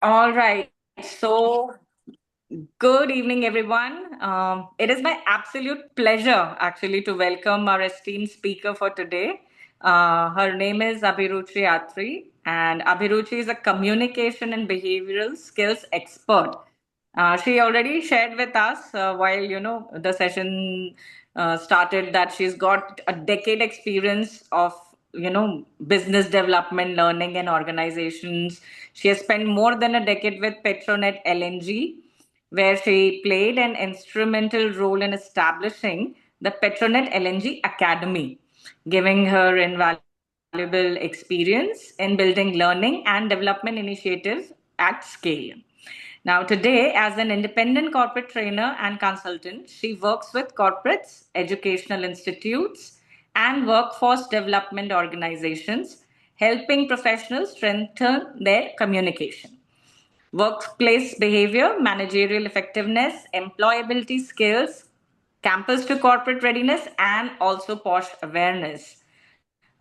All right. So, good evening, everyone. It is my absolute pleasure, actually, to welcome our esteemed speaker for today. Her name is Abhiruchi Atri, and Abhiruchi is a communication and behavioral skills expert. She already shared with us while the session started that she's got a decade experience of business development, learning, and organizations. She has spent more than a decade with Petronet LNG, where she played an instrumental role in establishing the Petronet LNG Academy, giving her invaluable experience in building learning and development initiatives at scale. Now, today, as an independent corporate trainer and consultant, she works with corporates, educational institutes, and workforce development organizations, helping professionals strengthen their communication, workplace behavior, managerial effectiveness, employability skills, campus to corporate readiness, and also posh awareness.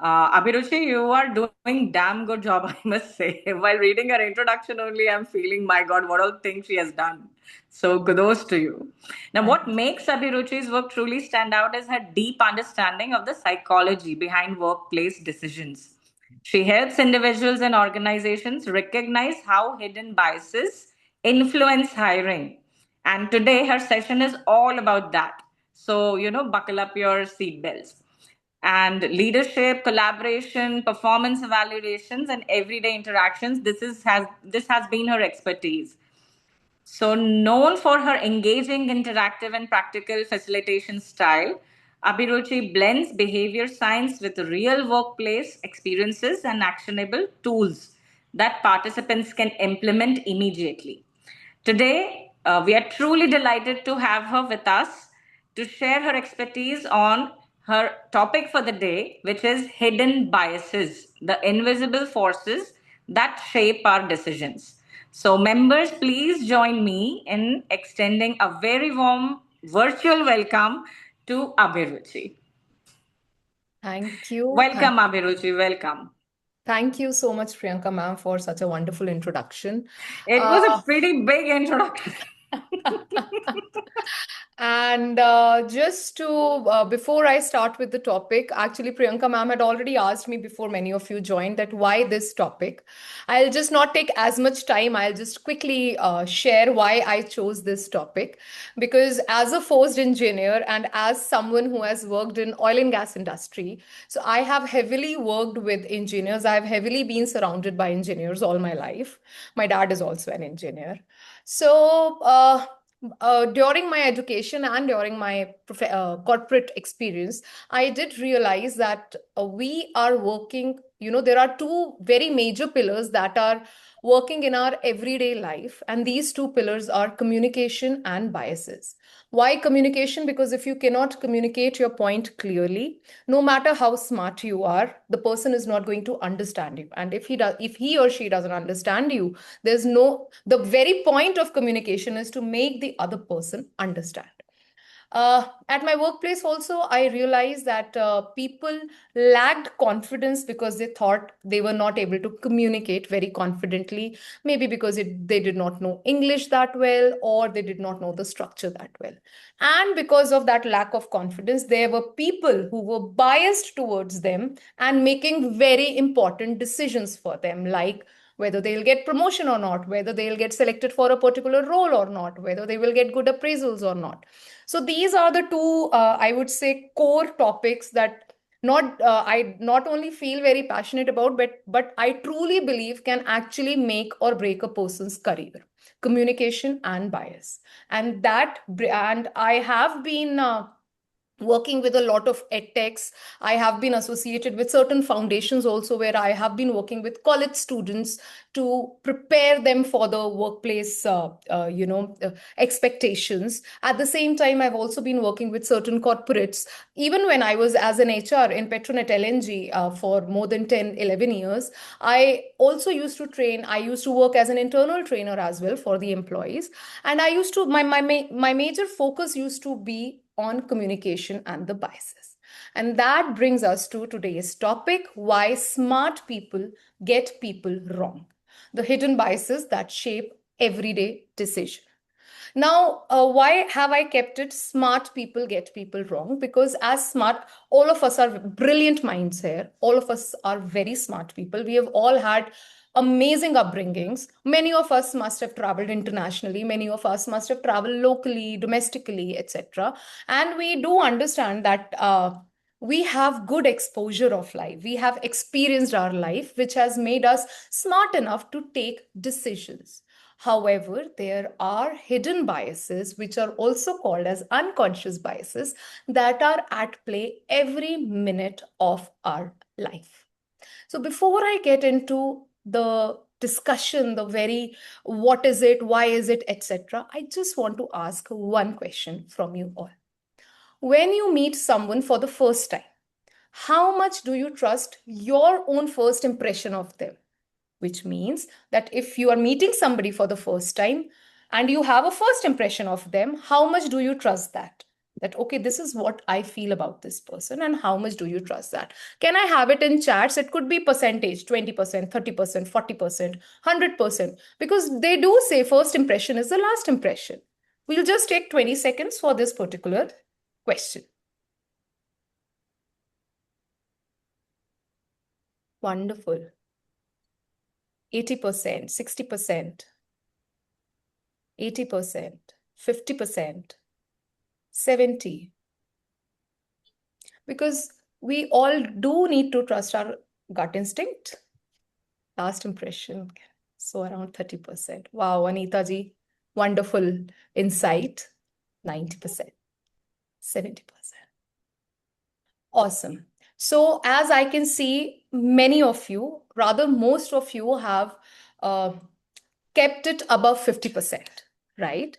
Abhiruchi, you are doing damn good job, I must say. While reading her introduction only, I'm feeling, my God, what all things she has done. So kudos to you. Now, what Thanks. makes Abhiruchi's work truly stand out is her deep understanding of the psychology behind workplace decisions. She helps individuals and organizations recognize how hidden biases influence hiring. And today, her session is all about that. So, buckle up your seatbelts. And leadership, collaboration, performance evaluations, and everyday interactions. This has been her expertise. So, known for her engaging, interactive, and practical facilitation style, Abhiruchi blends behavior science with real workplace experiences and actionable tools that participants can implement immediately. Today, we are truly delighted to have her with us to share her expertise on her topic for the day, which is hidden biases, the invisible forces that shape our decisions. So, members, please join me in extending a very warm virtual welcome to Abhiruchi. Thank you. Welcome, Abhiruchi. Welcome. Thank you so much, Priyanka ma'am, for such a wonderful introduction. It was a Uh, pretty big introduction. And just to, before I start with the topic, actually, Priyanka ma'am had already asked me before many of you joined that why this topic. I'll just not take as much time. I'll just quickly share why I chose this topic. Because as a forced engineer and as someone who has worked in oil and gas industry, so I have heavily worked with engineers. I've heavily been surrounded by engineers all my life. My dad is also an engineer. So, during my education and during my corporate experience, I did realize that we are working, there are two very major pillars that are working in our everyday life. And these two pillars are communication and biases. Why communication? Because if you cannot communicate your point clearly, no matter how smart you are, the person is not going to understand you. And if he or she doesn't understand you, there's no, the very point of communication is to make the other person understand. At my workplace, also, I realized that people lacked confidence because they thought they were not able to communicate very confidently, maybe because they did not know English that well or they did not know the structure that well. And because of that lack of confidence, there were people who were biased towards them and making very important decisions for them, like whether they'll get promotion or not, whether they'll get selected for a particular role or not, whether they will get good appraisals or not. So these are the two, I would say, core topics that not I not only feel very passionate about, but I truly believe can actually make or break a person's career: communication and bias. And I have been working with a lot of edtechs. I have been associated with certain foundations also, where I have been working with college students to prepare them for the workplace expectations. At the same time, I've also been working with certain corporates. Even when I was as an HR in Petronet LNG for more than 10, 11 years, I also used to train. I used to work as an internal trainer as well for the employees. And I used to, my major focus used to be on communication and the biases. And that brings us to today's topic: why smart people get people wrong. the hidden biases that shape everyday decision. Now, why have I kept it smart people get people wrong? Because as smart, all of us are brilliant minds here. All of us are very smart people. We have all had amazing upbringings. Many of us must have traveled internationally. Many of us must have traveled locally, domestically, etc. And we do understand that we have good exposure of life. We have experienced our life, which has made us smart enough to take decisions. However, there are hidden biases, which are also called as unconscious biases, that are at play every minute of our life. So, before I get into the discussion, the very what is it, why is it, etc., I just want to ask one question from you all. When you meet someone for the first time, how much do you trust your own first impression of them? Which means that if you are meeting somebody for the first time and you have a first impression of them, how much do you trust that? That, okay, this is what I feel about this person, and how much do you trust that? Can I have it in chats? It could be percentage 20%, 30%, 40%, 100%, because they do say first impression is the last impression. We'll just take 20 seconds for this particular question. Wonderful. 80%, 60%, 80%, 50%, 70. Because we all do need to trust our gut instinct. Last impression, so around 30%. Wow, Anita ji, wonderful insight. 90%, 70%. Awesome. So as I can see, many of you, rather most of you have kept it above 50%, right?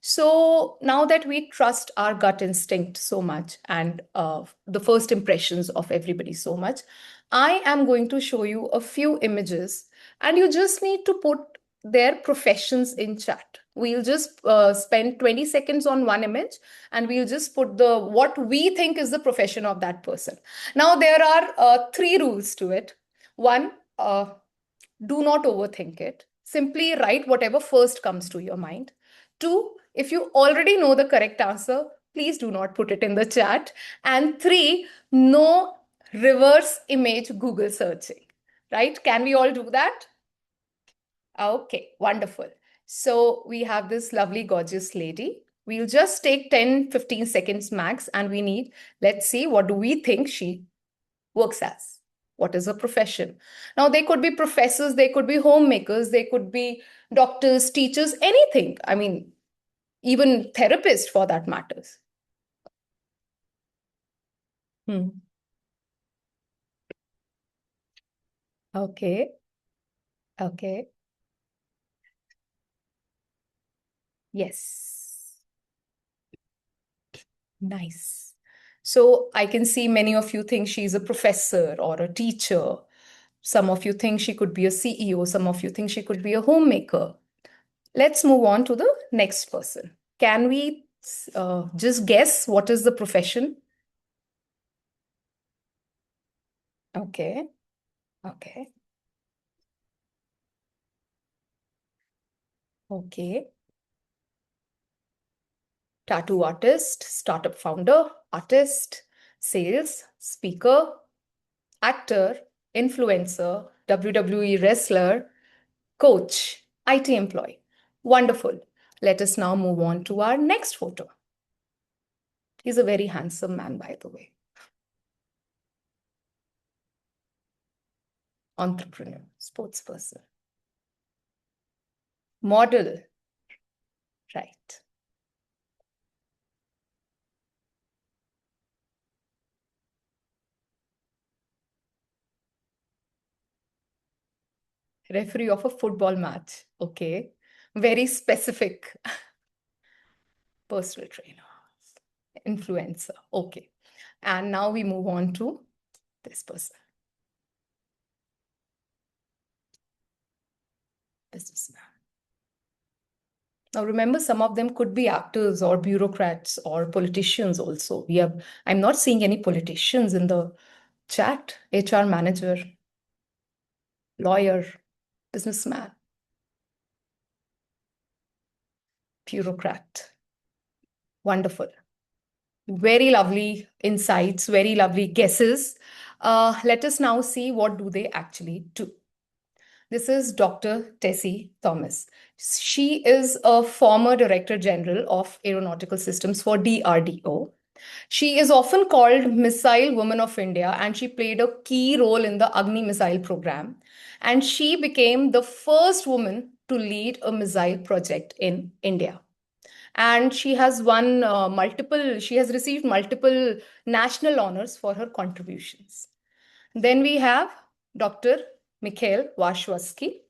So now that we trust our gut instinct so much and the first impressions of everybody so much, I am going to show you a few images, and you just need to put their professions in chat. We'll just spend 20 seconds on one image, and we'll just put the what we think is the profession of that person. Now there are three rules to it. One, do not overthink it. Simply write whatever first comes to your mind. Two, if you already know the correct answer, please do not put it in the chat. And three, no reverse image Google searching, right? Can we all do that? Okay, wonderful. So we have this lovely, gorgeous lady. We'll just take 10, 15 seconds max, and we need, let's see, what do we think she works as? What is her profession? Now, they could be professors, they could be homemakers, they could be doctors, teachers, anything. I mean, even therapists for that matters. Hmm. Okay. Okay. Yes. Nice. So I can see many of you think she's a professor or a teacher. Some of you think she could be a CEO. Some of you think she could be a homemaker. Let's move on to the next person. Can we just guess what is the profession? Okay. Okay. Okay. Tattoo artist, startup founder, artist, sales, speaker, actor, influencer, WWE wrestler, coach, IT employee. Wonderful. Let us now move on to our next photo. He's a very handsome man, by the way. Entrepreneur, sports person, model, right. Referee of a football match. Okay. Very specific. Personal trainer, influencer. Okay. And now we move on to this person. Businessman. Now remember, some of them could be actors or bureaucrats or politicians also. I'm not seeing any politicians in the chat. HR manager, lawyer, businessman, bureaucrat. Wonderful. Very lovely insights, very lovely guesses. Let us now see what do they actually do. This is Dr. Tessie Thomas. She is a former Director General of Aeronautical Systems for DRDO. She is often called Missile Woman of India, and she played a key role in the Agni missile program. And she became the first woman to lead a missile project in India. And she has she has received multiple national honors for her contributions. Then we have Dr. Mikhail Washwasky.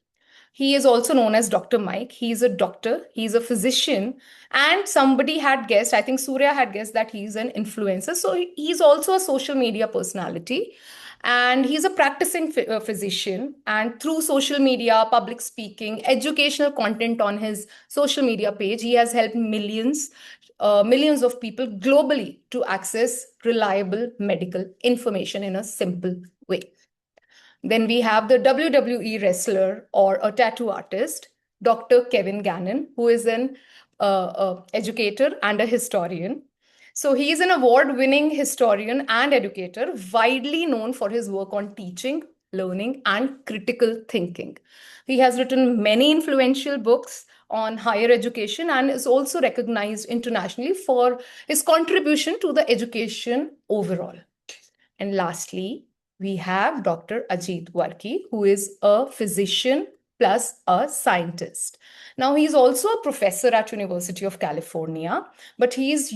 He is also known as Dr. Mike. He's a doctor, he's a physician, and somebody had guessed, I think Surya had guessed that he's an influencer. So he's also a social media personality. And he's a practicing physician. And through social media, public speaking, educational content on his social media page, he has helped millions of people globally to access reliable medical information in a simple way. Then we have the WWE wrestler or a tattoo artist, Dr. Kevin Gannon, who is an educator and a historian. So he is an award-winning historian and educator, widely known for his work on teaching, learning, and critical thinking. He has written many influential books on higher education and is also recognized internationally for his contribution to the education overall. And lastly, we have Dr. Ajit Warki, who is a physician plus a scientist. Now, he's also a professor at University of California, but he's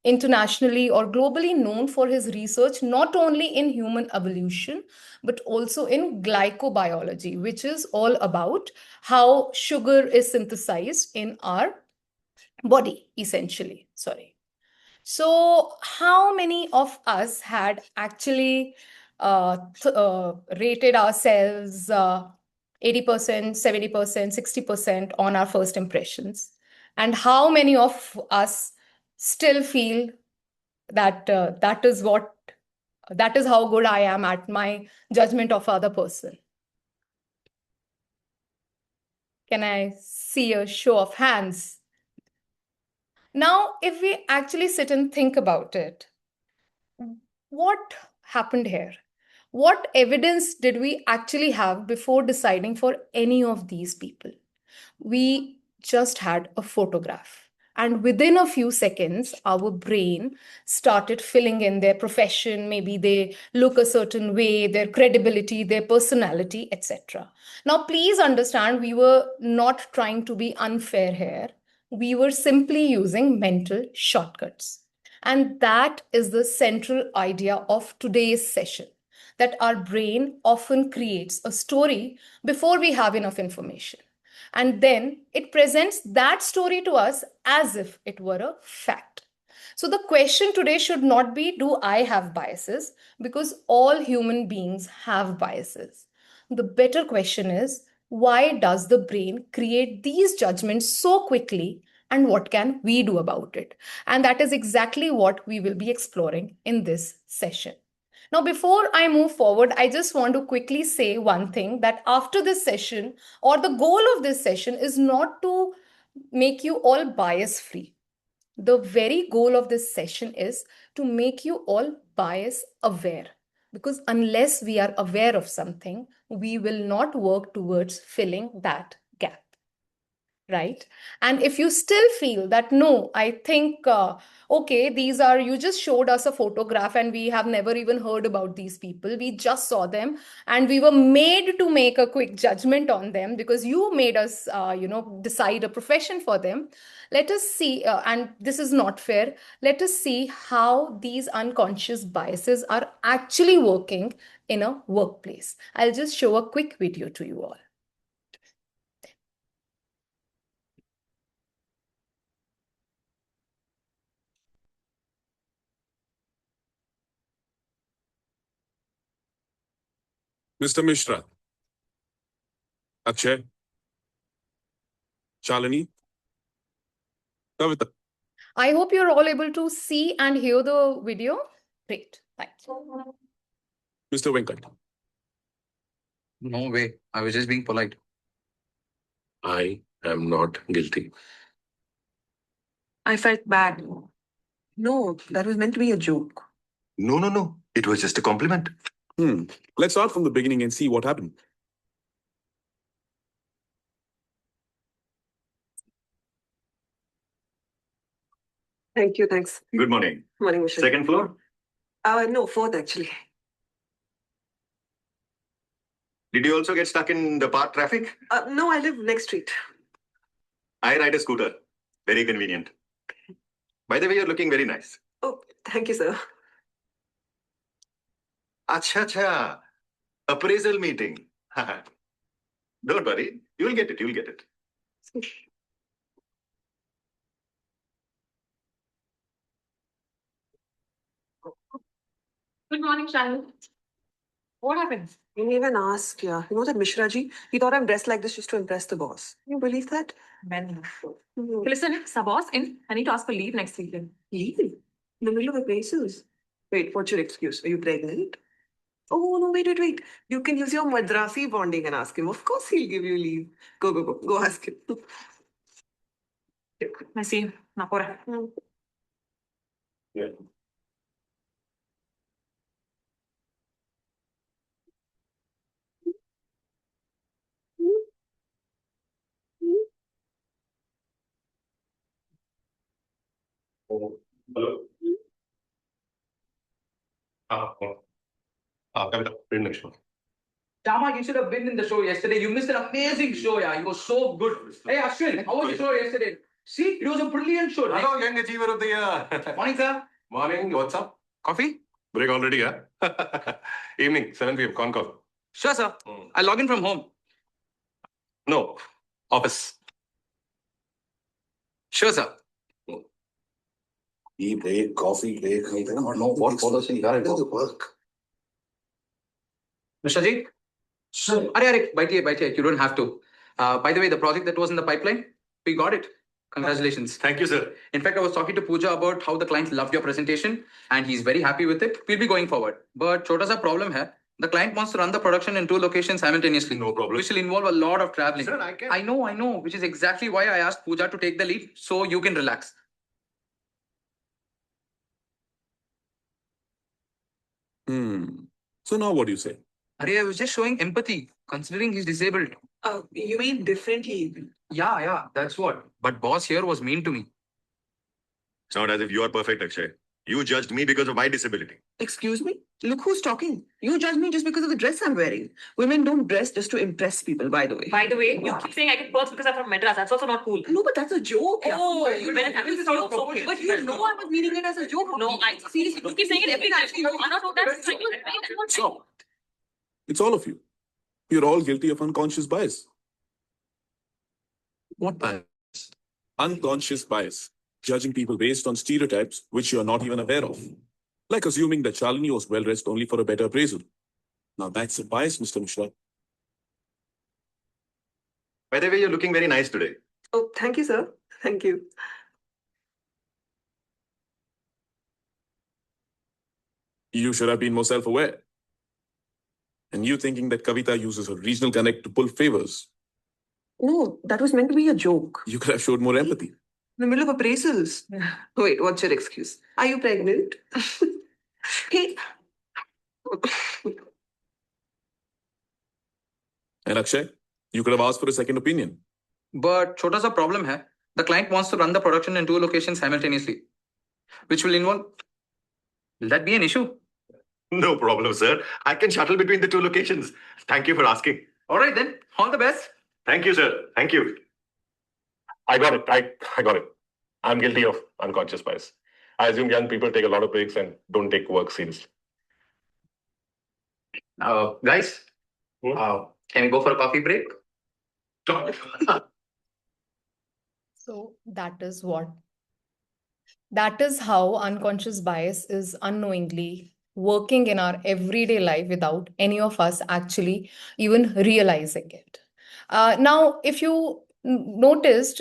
internationally or globally known for his research not only in human evolution, but also in glycobiology, which is all about how sugar is synthesized in our body, essentially. Sorry. So, how many of us had actually rated ourselves 80%, 70%, 60% on our first impressions? And how many of us still feel that that is how good I am at my judgment of other person? Can I see a show of hands? Now, if we actually sit and think about it, what happened here? What evidence did we actually have before deciding for any of these people? We just had a photograph. And within a few seconds, our brain started filling in their profession. Maybe they look a certain way, their credibility, their personality, etc. Now, please understand, we were not trying to be unfair here. We were simply using mental shortcuts. And that is the central idea of today's session, that our brain often creates a story before we have enough information. And then it presents that story to us as if it were a fact. So the question today should not be, do I have biases? Because all human beings have biases. The better question is, why does the brain create these judgments so quickly, and what can we do about it? And that is exactly what we will be exploring in this session. Now, before I move forward, I just want to quickly say one thing, that after this session, or the goal of this session is not to make you all bias free. The very goal of this session is to make you all bias aware. Because unless we are aware of something, we will not work towards filling that gap. Right? And if you still feel that, no, I think, okay, you just showed us a photograph and we have never even heard about these people. We just saw them and we were made to make a quick judgment on them because you made us, decide a profession for them. Let us see, and this is not fair, let us see how these unconscious biases are actually working in a workplace. I'll just show a quick video to you all. Mr. Mishra, Akshay, Shalini, Kavita. I hope you're all able to see and hear the video. Great, thanks. Mr. Venkat. No way. I was just being polite. I am not guilty. I felt bad. No, that was meant to be a joke. No. It was just a compliment. Let's start from the beginning and see what happened. Thank you, thanks. Good morning. Morning, Michelle. Second floor? No, fourth actually. Did you also get stuck in the park traffic? No, I live next street. I ride a scooter. Very convenient. By the way, you're looking very nice. Oh, thank you, sir. Acha. Appraisal meeting. Don't worry. You'll get it. You'll get it. Good morning, Shanu. What happened? You didn't even ask, yeah. You know that Mishra ji? He thought I'm dressed like this just to impress the boss. You believe that? Men. Mhm. Listen, it's a boss in. I need to ask for leave next week. Leave? In the middle of appraisals? Wait, what's your excuse? Are you pregnant? Oh, no, wait. You can use your Madrasi bonding and ask him. Of course he'll give you leave. Go. Go ask him. I see you. Na pora. Yeah. Oh, hello. Kavita, read next one. Tama, you should have been in the show yesterday. You missed an amazing show, yeah. It was so good. Hey, Ashwin, how was the show yesterday? See, it was a brilliant show. Hello, young achiever of the year. Morning, sir. Morning. What's up? Coffee? Break already, yeah? Evening, 7 p.m. Con call. Sure, sir. I'll log in from home. No, office. Sure, sir. Tea break, coffee break. I don't know what follows in here. does it work? Mr. Ji? Sir. Arey, baithiye. You don't have to. By the way, the project that was in the pipeline, we got it. Congratulations. Thank you, sir. In fact, I was talking to Pooja about how the client loved your presentation and he's very happy with it. We'll be going forward. But chota sa problem hai. The client wants to run the production in 2 locations simultaneously. No problem. Which will involve a lot of traveling. Sir, I can. I know. Which is exactly why I asked Pooja to take the lead so you can relax. So now what do you say? Arey, I was just showing empathy, considering he's disabled. You mean differently? Yeah, that's what. But boss here was mean to me. It's not as if you are perfect, Akshay. You judged me because of my disability. Excuse me? Look who's talking. You judge me just because of the dress I'm wearing. Women don't dress just to impress people, by the way. By the way, you keep saying I get perks because I'm from Madras. That's also not cool. No, but that's a joke. yeah. Oh, You when it happens, it's not okay. But you know I was meaning it as a joke. No, I seriously, you keep saying it every time. You are not that's So, it's all of you. You're all guilty of unconscious bias. What bias? Unconscious bias. Judging people based on stereotypes which you're not even aware of. Like assuming that Shalini was well dressed only for a better appraisal. Now that's a bias, Mr. Mishra. By the way, you're looking very nice today. Oh, thank you, sir. Thank you. You should have been more self-aware. And you thinking that Kavita uses her regional connect to pull favors. No, that was meant to be a joke. You could have showed more empathy. In the middle of appraisals. Wait, what's your excuse? Are you pregnant? Hey. And Akshay, you could have asked for a second opinion. But chota sa problem hai. The client wants to run the production in 2 locations simultaneously. Which will involve... Will that be an issue? No problem, sir. I can shuttle between the 2 locations. Thank you for asking. All right then. All the best. Thank you, sir. Thank you. I got it. I got it. I'm guilty of unconscious bias. I assume young people take a lot of breaks and don't take work seriously. Guys, can we go for a coffee break? So that is how unconscious bias is unknowingly working in our everyday life without any of us actually even realizing it. Now, if you noticed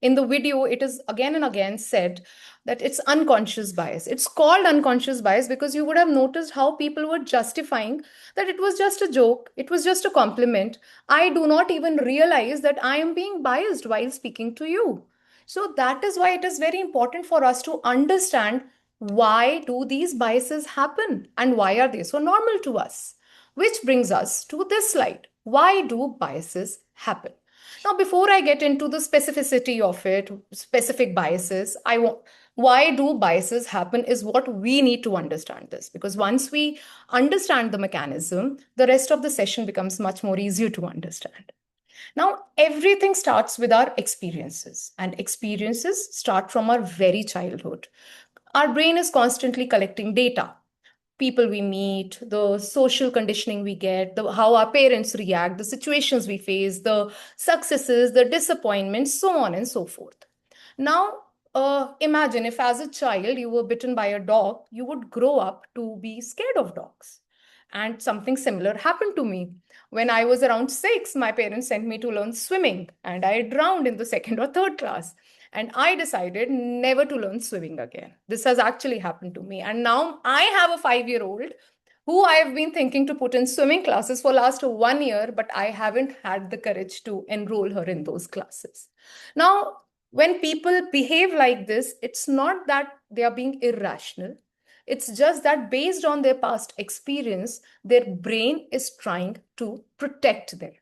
in the video, it is again and again said that it's unconscious bias. It's called unconscious bias because you would have noticed how people were justifying that it was just a joke, it was just a compliment. I do not even realize that I am being biased while speaking to you. So that is why it is very important for us to understand why do these biases happen and why are they so normal to us. Which brings us to this slide. Why do biases happen? Now, before I get into the specificity of it, specific biases, why do biases happen is what we need to understand this, because once we understand the mechanism, the rest of the session becomes much more easier to understand. Now, everything starts with our experiences, and experiences start from our very childhood. Our brain is constantly collecting data. People we meet, the social conditioning we get, how our parents react, the situations we face, the successes, the disappointments, so on and so forth. Now, imagine if as a child you were bitten by a dog, you would grow up to be scared of dogs. And something similar happened to me. When I was around 6, my parents sent me to learn swimming, and I drowned in the second or third class. And I decided never to learn swimming again. This has actually happened to me. And now I have a 5-year-old who I have been thinking to put in swimming classes for last 1 year, but I haven't had the courage to enroll her in those classes. Now, when people behave like this, it's not that they are being irrational. It's just that based on their past experience, their brain is trying to protect them.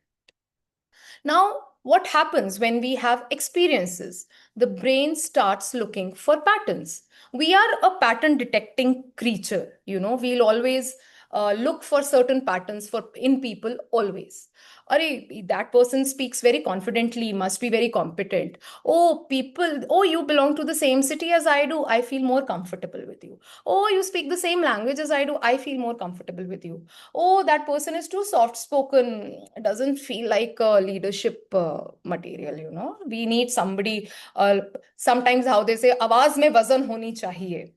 Now, what happens when we have experiences? The brain starts looking for patterns. We are a pattern detecting creature. We'll always look for certain patterns in people always. That person speaks very confidently, must be very competent. You belong to the same city as I do, I feel more comfortable with you. Oh, you speak the same language as I do, I feel more comfortable with you. Oh, that person is too soft spoken, doesn't feel like a leadership material. We need somebody, sometimes how they say, आवाज में वजन होनी चाहिए.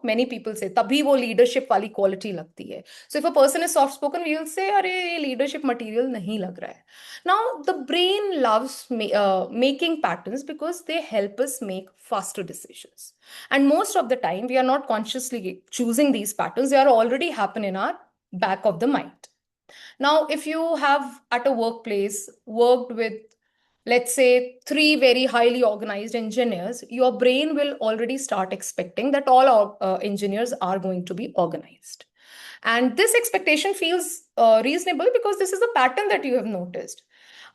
Many people say तभी वो leadership वाली quality लगती है. So if a person is soft spoken, we will say अरे ये leadership material नहीं लग रहा है. Now the brain loves making patterns because they help us make faster decisions. And most of the time we are not consciously choosing these patterns. They are already happen in our back of the mind. Now, if you have at a workplace worked with, let's say, 3 very highly organized engineers, your brain will already start expecting that all engineers are going to be organized. And this expectation feels reasonable because this is a pattern that you have noticed.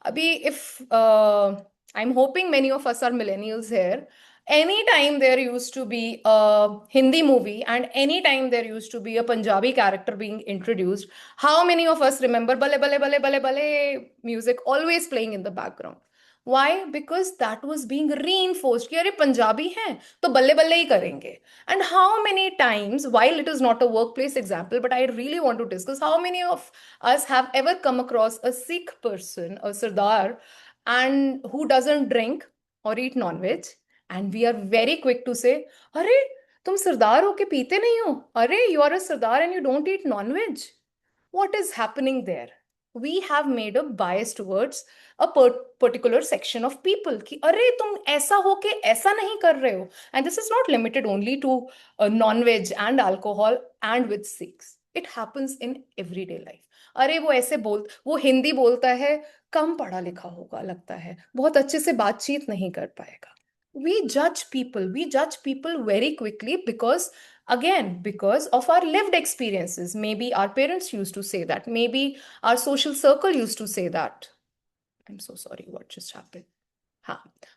If I'm hoping many of us are millennials here, anytime there used to be a Hindi movie and anytime there used to be a Punjabi character being introduced, how many of us remember bale bale bale bale bale music always playing in the background? Why? Because that was being reinforced कि अरे पंजाबी हैं तो बल्ले बल्ले ही करेंगे. And how many times, while it is not a workplace example, but I really want to discuss how many of us have ever come across a Sikh person, a Sardar, and who doesn't drink or eat non-veg, and we are very quick to say, अरे तुम सरदार हो के पीते नहीं हो, अरे you are a Sardar and you don't eat non-veg. What is happening there? We have made a bias towards a particular section of people कि अरे तुम ऐसा हो के ऐसा नहीं कर रहे हो. And this is not limited only to non-veg and alcohol and with Sikhs. It happens in everyday life. अरे वो हिंदी बोलता है, कम पढ़ा लिखा होगा लगता है, बहुत अच्छे से बातचीत नहीं कर पाएगा. We judge people very quickly because of our lived experiences. Maybe our parents used to say that, maybe our social circle used to say that. I'm so sorry, what just happened?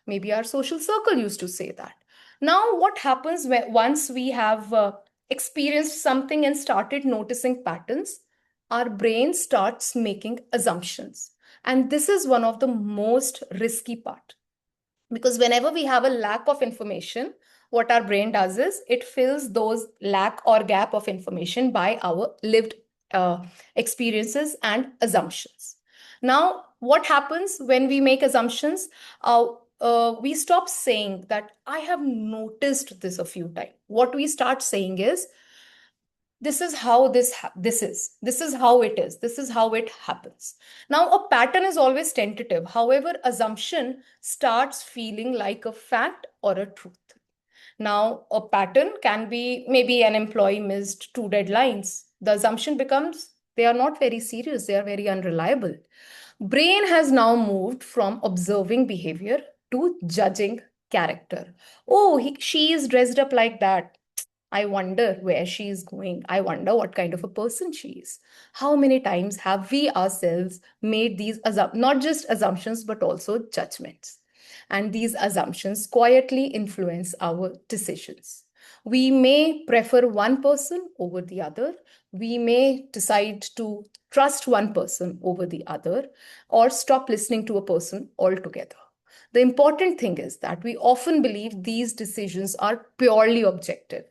Maybe our social circle used to say that. Now what happens once we have experienced something and started noticing patterns, our brain starts making assumptions, and this is one of the most risky part. Because whenever we have a lack of information, what our brain does is it fills those lack or gap of information by our lived experiences and assumptions. Now, what happens when we make assumptions? We stop saying that I have noticed this a few times. What we start saying is, this is how this is how it is, this is how it happens. Now, a pattern is always tentative. However, assumption starts feeling like a fact or a truth. Now, a pattern can be maybe an employee missed 2 deadlines. The assumption becomes they are not very serious, they are very unreliable. Brain has now moved from observing behavior to judging character. Oh, she is dressed up like that. I wonder where she is going. I wonder what kind of a person she is. How many times have we ourselves made these not just assumptions, but also judgments? And these assumptions quietly influence our decisions. We may prefer one person over the other. We may decide to trust one person over the other or stop listening to a person altogether. The important thing is that we often believe these decisions are purely objective.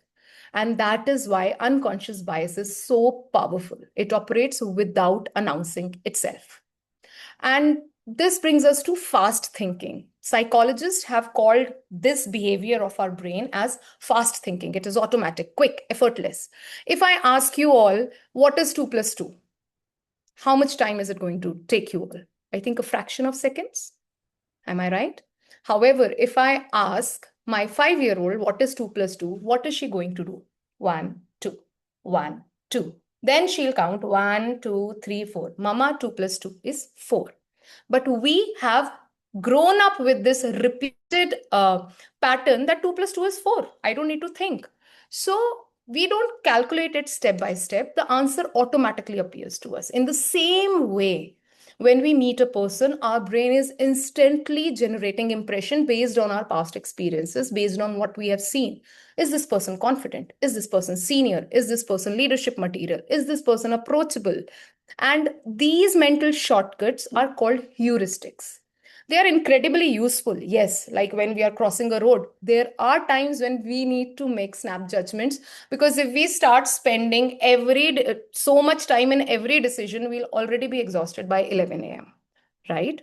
And that is why unconscious bias is so powerful. It operates without announcing itself. And this brings us to fast thinking. Psychologists have called this behavior of our brain as fast thinking. It is automatic, quick, effortless. If I ask you all, what is 2 plus 2? How much time is it going to take you all? I think a fraction of seconds. Am I right? However, if I ask my 5-year-old what is 2 plus 2, what is she going to do? 1, 2, 1, 2. Then she'll count 1, 2, 3, 4. Mama, 2 plus 2 is 4. But we have grown up with this repeated pattern that 2 plus 2 is 4. I don't need to think. So we don't calculate it step by step. The answer automatically appears to us. In the same way, when we meet a person, our brain is instantly generating impression based on our past experiences, based on what we have seen. Is this person confident? Is this person senior? Is this person leadership material? Is this person approachable? And these mental shortcuts are called heuristics. They are incredibly useful. Yes, like when we are crossing a road, there are times when we need to make snap judgments, because if we start spending so much time in every decision, we'll already be exhausted by 11 a.m., right?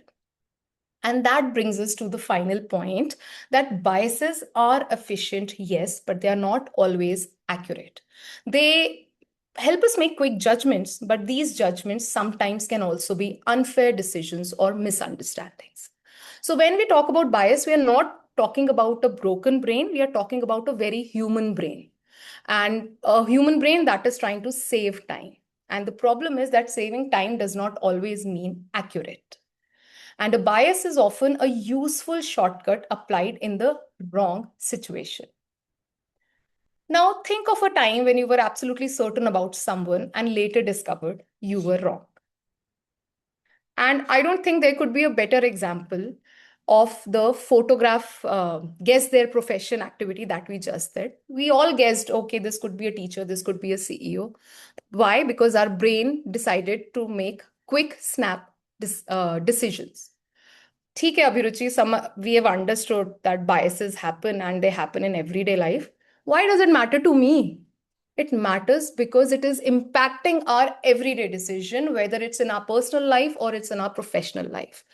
And that brings us to the final point, that biases are efficient, yes, but they are not always accurate. They help us make quick judgments, but these judgments sometimes can also be unfair decisions or misunderstandings. So when we talk about bias, we are not talking about a broken brain, we are talking about a very human brain. And a human brain that is trying to save time. And the problem is that saving time does not always mean accurate. And a bias is often a useful shortcut applied in the wrong situation. Now, think of a time when you were absolutely certain about someone and later discovered you were wrong. And I don't think there could be a better example of the photograph guess their profession activity that we just did. We all guessed, okay, this could be a teacher, this could be a CEO. Why? Because our brain decided to make quick snap decisions. ठीक है Abhiruchi, we have understood that biases happen and they happen in everyday life. Why does it matter to me? It matters because it is impacting our everyday decision, whether it's in our personal life or it's in our professional life.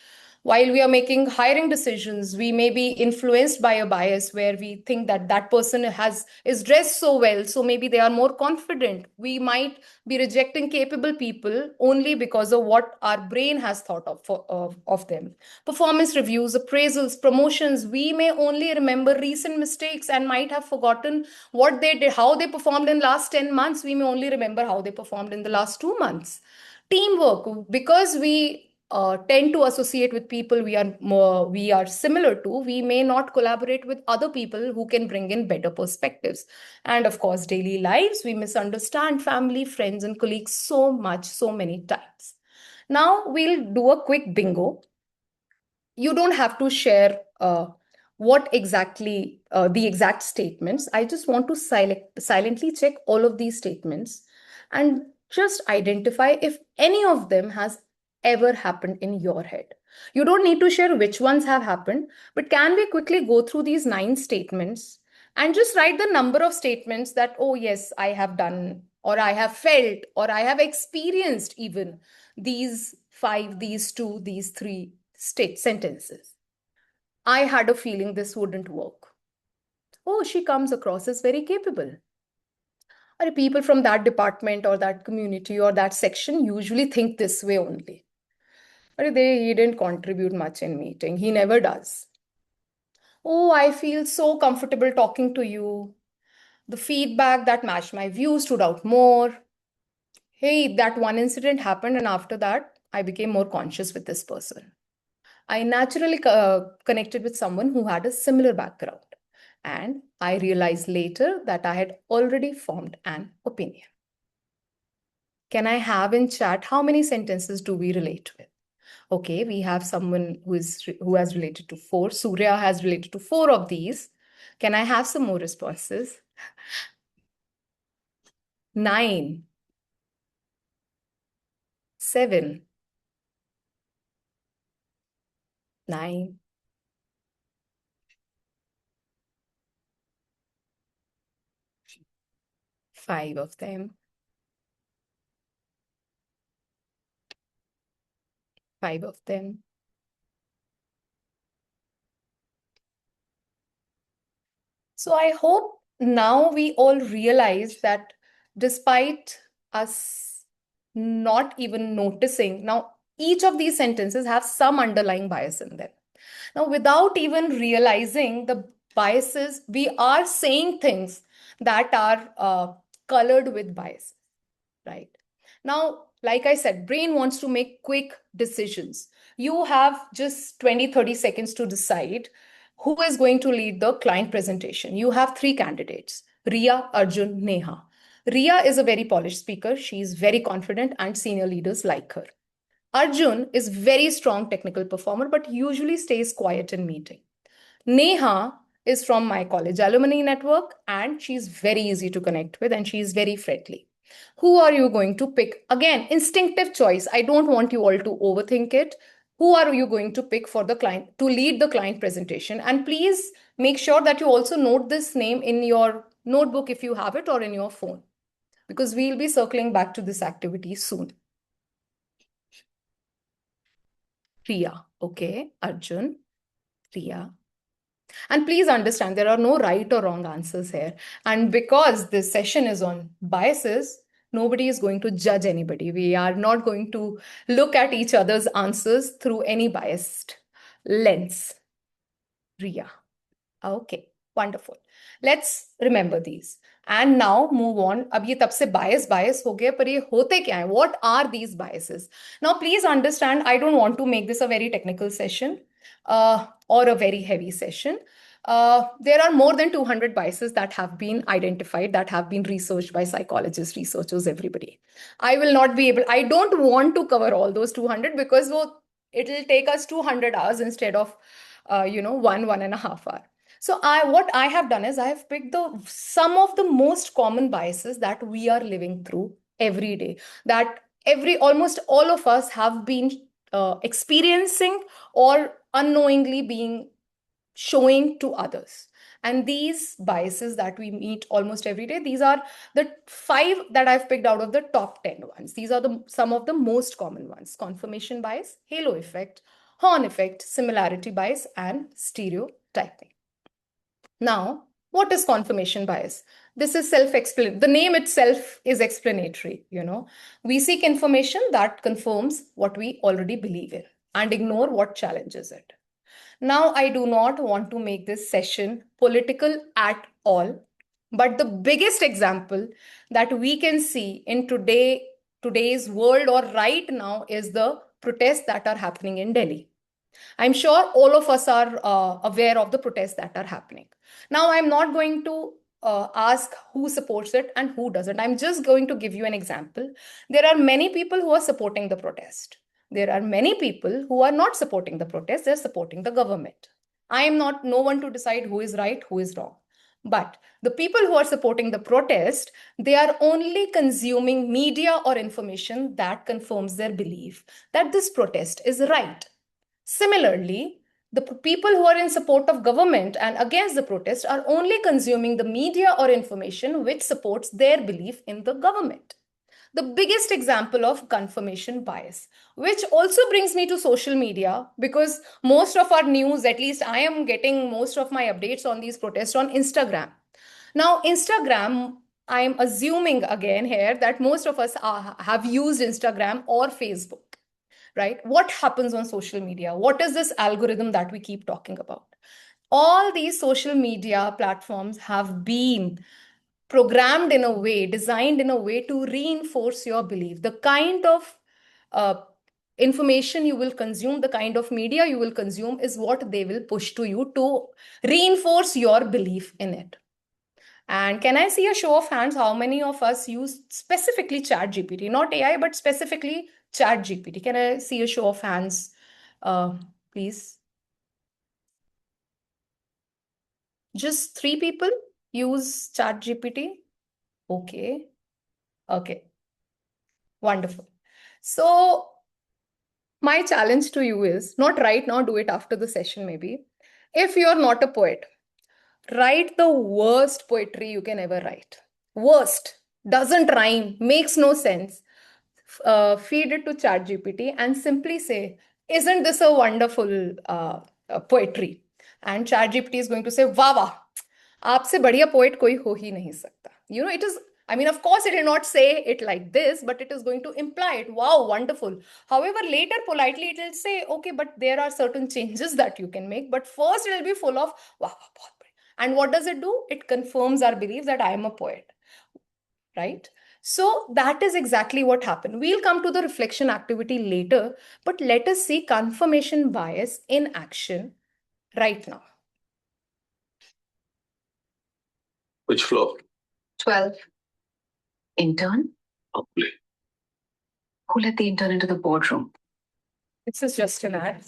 While we are making hiring decisions, we may be influenced by a bias where we think that that person is dressed so well, so maybe they are more confident. We might be rejecting capable people only because of what our brain has thought of them. Performance reviews, appraisals, promotions, we may only remember recent mistakes and might have forgotten what they did, how they performed in last 10 months. We may only remember how they performed in the last 2 months. Teamwork, because we tend to associate with people we are similar to, we may not collaborate with other people who can bring in better perspectives. And of course, daily lives, we misunderstand family, friends, and colleagues so many times. Now we'll do a quick bingo. You don't have to share what exactly the exact statements. I just want to silently check all of these statements and just identify if any of them has ever happened in your head. You don't need to share which ones have happened, but can we quickly go through these 9 statements and just write the number of statements that, oh yes, I have done, or I have felt, or I have experienced even these 5, these 2, these 3 sentences. I had a feeling this wouldn't work. Oh, she comes across as very capable. Or people from that department or that community or that section usually think this way only. Or he didn't contribute much in meeting. He never does. Oh, I feel so comfortable talking to you. The feedback that matched my views stood out more. Hey, that one incident happened, and after that, I became more conscious with this person. I naturally connected with someone who had a similar background. And I realized later that I had already formed an opinion. Can I have in chat how many sentences do we relate with? Okay, we have someone who has related to 4. Surya has related to 4 of these. Can I have some more responses? 9, 7, 9. 5 of them. 5 of them. So I hope now we all realize that despite us not even noticing, now each of these sentences have some underlying bias in them. Now, without even realizing the biases, we are saying things that are colored with bias, right? Now, like I said, brain wants to make quick decisions. You have just 20, 30 seconds to decide who is going to lead the client presentation. You have 3 candidates, Ria, Arjun, Neha. Ria is a very polished speaker. She is very confident and senior leaders like her. Arjun is very strong technical performer, but usually stays quiet in meeting. Neha is from my college alumni network, and she's very easy to connect with, and she's very friendly. Who are you going to pick? Again, instinctive choice. I don't want you all to overthink it. Who are you going to pick for the client to lead the client presentation? And please make sure that you also note this name in your notebook if you have it or in your phone, because we'll be circling back to this activity soon. Priya, okay, Arjun, Priya. And please understand, there are no right or wrong answers here. And because this session is on biases, nobody is going to judge anybody. We are not going to look at each other's answers through any biased lens. Ria. Okay, wonderful. Let's remember these. And now move on. अब ये तब से bias हो गया, पर ये होते क्या हैं? What are these biases? Now please understand, I don't want to make this a very technical session or a very heavy session. There are more than 200 biases that have been identified, that have been researched by psychologists, researchers, everybody. I will not be able, I don't want to cover all those 200 because it'll take us 200 hours instead of, 1.5 hours. So what I have done is I have picked some of the most common biases that we are living through every day, that almost all of us have been experiencing or unknowingly being showing to others. And these biases that we meet almost every day, these are the 5 that I've picked out of the top 10 ones. These are some of the most common ones: confirmation bias, halo effect, horn effect, similarity bias, and stereotyping. Now, what is confirmation bias? This is self-explanatory. The name itself is explanatory, We seek information that confirms what we already believe in and ignore what challenges it. Now, I do not want to make this session political at all, but the biggest example that we can see in today's world or right now is the protests that are happening in Delhi. I'm sure all of us are aware of the protests that are happening. Now, I'm not going to ask who supports it and who doesn't. I'm just going to give you an example. There are many people who are supporting the protest. There are many people who are not supporting the protest. They're supporting the government. I am not no one to decide who is right, who is wrong. But the people who are supporting the protest, they are only consuming media or information that confirms their belief that this protest is right. Similarly, the people who are in support of government and against the protest are only consuming the media or information which supports their belief in the government. The biggest example of confirmation bias, which also brings me to social media, because most of our news, at least I am getting most of my updates on these protests on Instagram. Now, Instagram I'm assuming again here that most of us have used Instagram or Facebook, right? What happens on social media? What is this algorithm that we keep talking about? All these social media platforms have been programmed in a way, designed in a way to reinforce your belief. The kind of uh, information you will consume, the kind of media you will consume is what they will push to you to reinforce your belief in it. And can I see a show of hands? How many of us use specifically ChatGPT, not AI, but specifically ChatGPT? Can I see a show of hands, please? Just 3 people use ChatGPT? Okay. Okay. Wonderful. So my challenge to you is not right now, do it after the session maybe. If you're not a poet, write the worst poetry you can ever write. Worst. Doesn't rhyme, makes no sense. Feed it to ChatGPT and simply say, isn't this a wonderful poetry? And ChatGPT is going to say, वाह वाह, आपसे बढ़िया poet कोई हो ही नहीं सकता. You know, it is, I mean, of course, it will not say it like this, but it is going to imply it. Wow, wonderful. However, later politely it will say, okay, but there are certain changes that you can make. But first it will be full of, wow, wow, बहुत बढ़िया. And what does it do? It confirms our belief that I am a poet, right? So that is exactly what happened. We'll come to the reflection activity later, but let us see confirmation bias in action right now. Which floor? 12. Intern? Lovely. Who let the intern into the boardroom? This is just an ad.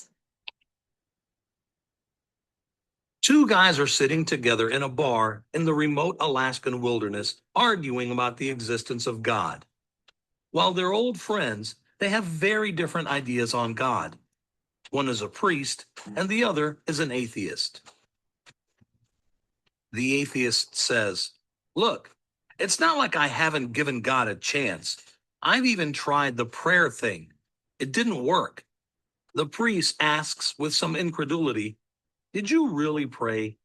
Two guys are sitting together in a bar in the remote Alaskan wilderness, arguing about the existence of God. While they're old friends, they have very different ideas on God. One is a priest, and the other is an atheist. The atheist says, "Look, it's not like I haven't given God a chance. I've even tried the prayer thing. It didn't work." The priest asks with some incredulity, "Did you really pray?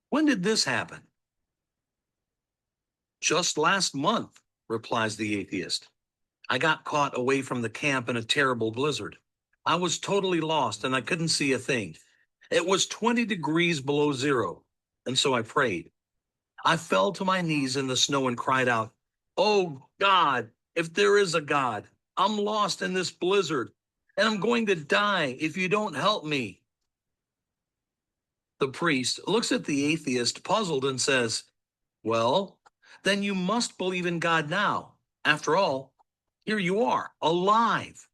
When did this happen?" "Just last month," replies the atheist. "I got caught away from the camp in a terrible blizzard. I was totally lost and I couldn't see a thing. It was 20 degrees below zero, and so I prayed. I fell to my knees in the snow and cried out, 'Oh God, if there is a God, I'm lost in this blizzard, and I'm going to die if you don't help me.'" The priest looks at the atheist puzzled and says, "Well, then you must believe in God now. After all, here you are, alive."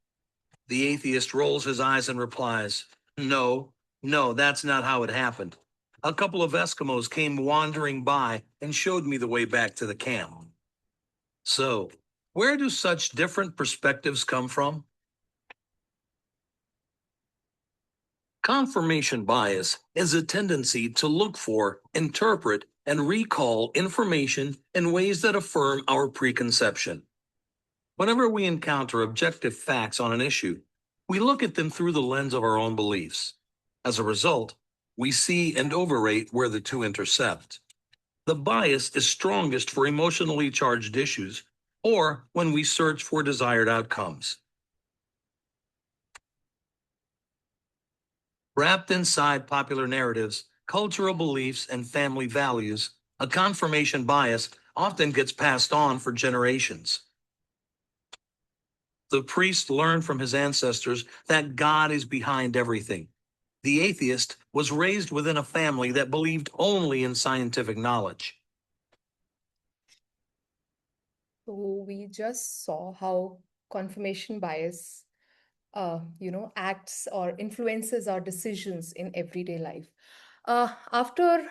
The atheist rolls his eyes and replies, "No, that's not how it happened. A couple of Eskimos came wandering by and showed me the way back to the camp." So, where do such different perspectives come from? Confirmation bias is a tendency to look for, interpret, and recall information in ways that affirm our preconception. Whenever we encounter objective facts on an issue, we look at them through the lens of our own beliefs. As a result, we see and overrate where the two intersect. The bias is strongest for emotionally charged issues or when we search for desired outcomes. Wrapped inside popular narratives, cultural beliefs, and family values, a confirmation bias often gets passed on for generations. The priest learned from his ancestors that God is behind everything. The atheist was raised within a family that believed only in scientific knowledge. So we just saw how confirmation bias, acts or influences our decisions in everyday life. After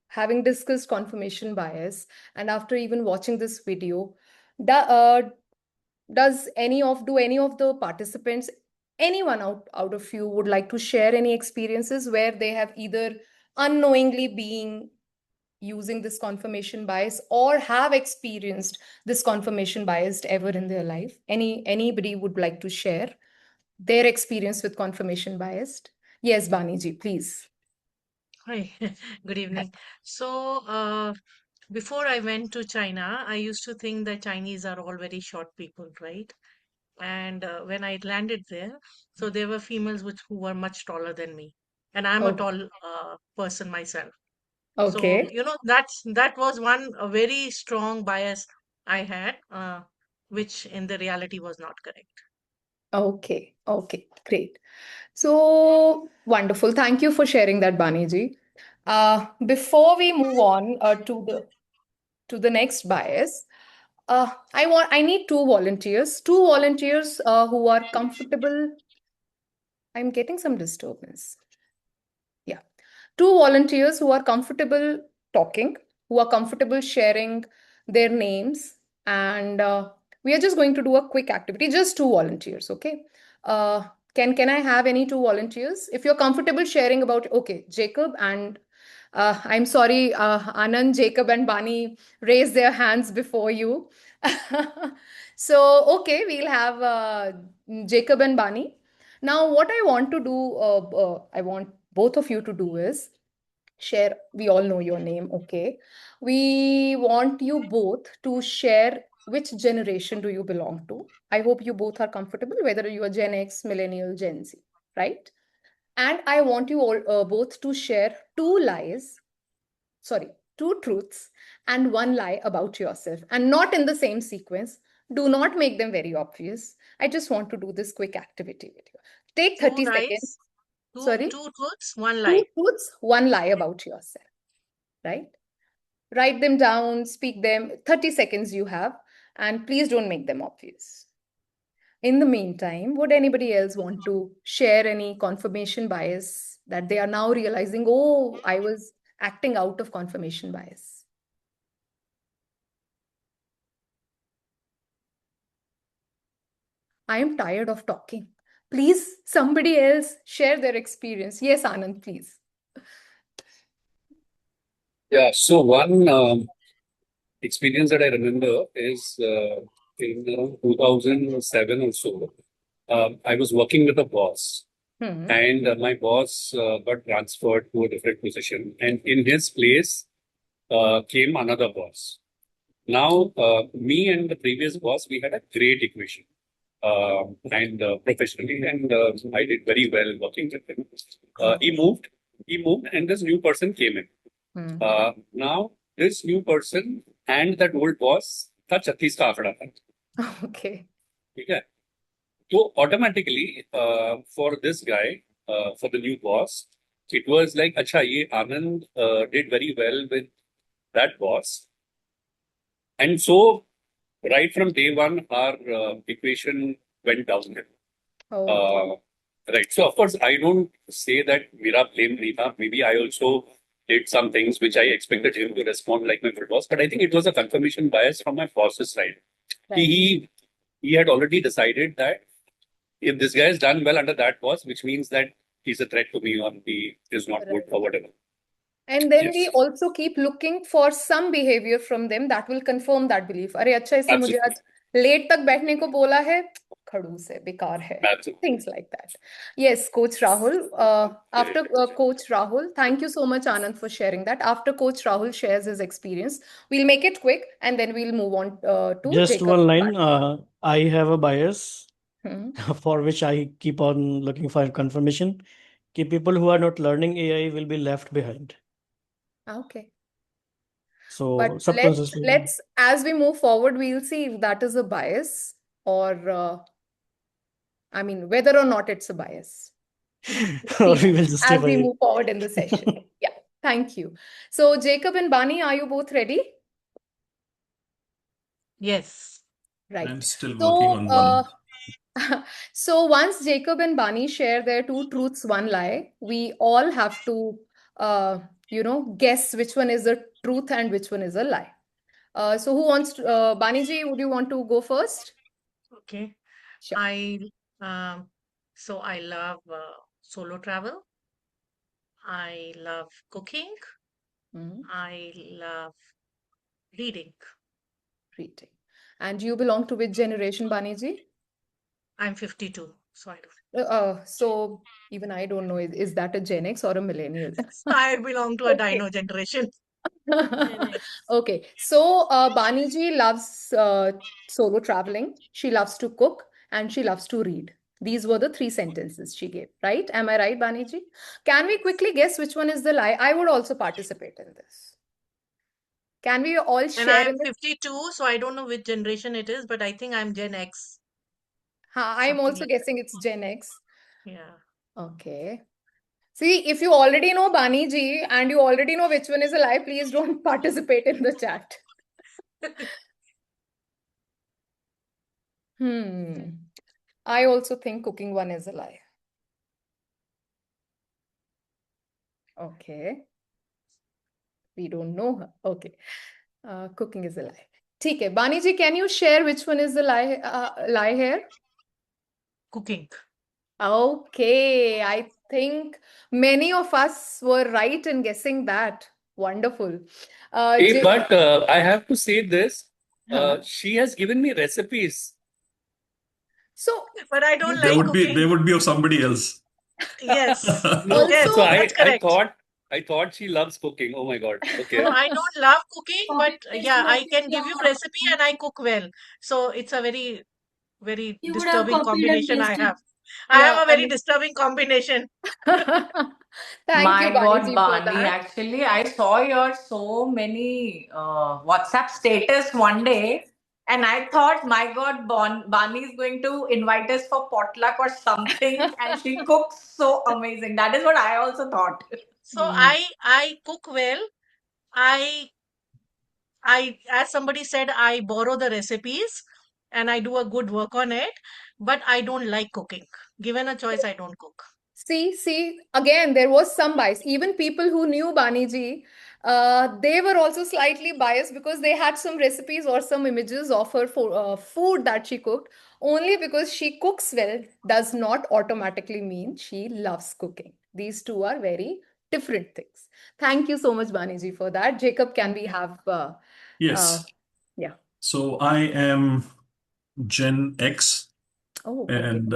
having discussed confirmation bias and after even watching this video, does any of the participants, anyone out of you would like to share any experiences where they have either unknowingly been using this confirmation bias or have experienced this confirmation bias ever in their life? Anybody would like to share their experience with confirmation bias? Yes, Bani ji, please. Hi, good evening. So, before I went to China, I used to think that Chinese are all very short people, right? And when I landed there, so there were females who were much taller than me, and I'm a Oh, tall person myself. So okay. that was one a very strong bias I had, which in the reality was not correct. Okay. Okay. Great. So wonderful. Thank you for sharing that, Baniji. Before we move on to the next bias, I need two volunteers who are comfortable. I'm getting some disturbance. Yeah. Two volunteers who are comfortable talking, who are comfortable sharing their names, and we are just going to do a quick activity. Just two volunteers, okay? Uh, can I have any two volunteers? If you're comfortable sharing about, okay, Jacob and I'm sorry, Anand, Jacob, and Bani raised their hands before you. So, okay, we'll have Jacob and Bani. Now, what I want to do, I want both of you to do is share. We all know your name, okay? We want you both to share which generation do you belong to. I hope you both are comfortable, whether you are Gen X, Millennial, Gen Z, right? And I want you all both to share sorry, two truths and one lie about yourself, and not in the same sequence. Do not make them very obvious. I just want to do this quick activity with you. Take Two 30 seconds. lies, Sorry, two truths, one two lie. truths, one lie about yourself, right? Write them down, speak them. 30 seconds you have, and please don't make them obvious. In the meantime, would anybody else want to share any confirmation bias that they are now realizing, oh, I was acting out of confirmation bias? I am tired of talking. Please, somebody else share their experience. Yes, Anand, please. Yeah, so one experience that I remember is in 2007 or so. I was working with a boss, Hmm. and my boss got transferred to a different position, and in his place came another boss. Now, me and the previous boss, we had a great equation, and professionally, and I did very well working with him. He moved, and this new person came in. Hmm. Now, this new person and that old boss था 36 का आंकड़ा था. Okay. ठीक है. So automatically, for this guy, for the new boss, it was like, अच्छा ये Anand did very well with that boss, and so right from day one, our equation went downhill. Oh. Right. So of course, I don't say that Mira blame Rita. Maybe I also did some things which I expected him to respond like my good boss. But I think it was a confirmation bias from my boss's side. Right. He had already decided that if this guy has done well under that boss, which means that he's a threat to me or he is not good for whatever. And then we Yes. also keep looking for some behavior from them that will confirm that belief. अरे अच्छा इसने मुझे आज late तक बैठने को बोला है, खड़ूस है, बेकार है. Absolutely. Things like that. Yes, Coach Rahul. After Coach Rahul, thank you so much, Anand, for sharing that. After Coach Rahul shares his experience, we'll make it quick and then we'll move on to Just Jacob. one line. I have a bias Hmm. for which I keep on looking for confirmation. Ki people who are not learning AI will be left behind. Okay. So But subconsciously, let's as we move forward, we'll see if that is a bias or I mean, whether or not it's a bias. or See we that will justify as we it. move forward in the session. Yeah, thank you. So, Jacob and Bani, are you both ready? Yes. Right. I'm still working on one. So once Jacob and Bani share their two truths, one lie, we all have to, guess which one is the truth and which one is a lie. So who wants to, Bani ji, would you want to go first? Okay. Sure. So I love solo travel. I love cooking. I love reading. Reading. And you belong to which generation, Bani ji? I'm 52, so I don't. So even I don't know, is that a Gen X or a millennial? I belong to a Okay. dino generation. Okay, so Bani ji loves solo traveling. She loves to cook and she loves to read. These were the three sentences she gave, right? Am I right, Bani ji? Can we quickly guess which one is the lie? I would also participate in this. Can we all And share I'm in this? 52, so I don't know which generation it is, but I think I'm Gen X. I'm Something also like guessing it's Gen X. yeah. Okay. See, if you already know Bani ji and you already know which one is a lie, please don't participate in the chat. I also think cooking one is a lie. Okay. We don't know her. Okay. Cooking is a lie. ठीक है. Bani ji, can you share which one is the lie here? Cooking. Okay. I think many of us were right in guessing that. Wonderful. Hey, but I have to say this. Huh? She has given me recipes. So, But I don't They like would be cooking. of somebody else. Yes. No, Yes, so also, I that's I correct. thought I thought she loves cooking. Oh my God. Okay. No, I don't love cooking, but yeah, I can give you recipe and I cook well. So it's a very, very You would have disturbing copied and combination I pasted. have. I have yeah, a I very mean, disturbing combination. thank you, My Bani God, ji, for Bani, that. actually, I saw your so many WhatsApp status one day, and I thought, my God, Bani is going to invite us for potluck or something, and she cooks so amazing. That is what I also thought. So I cook well. I as somebody said, I borrow the recipes and I do a good work on it, but I don't like cooking. Given a choice, I don't cook. See, again, there was some bias. Even people who knew Bani ji, they were also slightly biased because they had some recipes or some images of her food that she cooked. Only because she cooks well does not automatically mean she loves cooking. These two are very different things. Thank you so much, Bani ji, for that. Jacob, can we have, Yes. yeah. So I am Gen X Oh, okay. and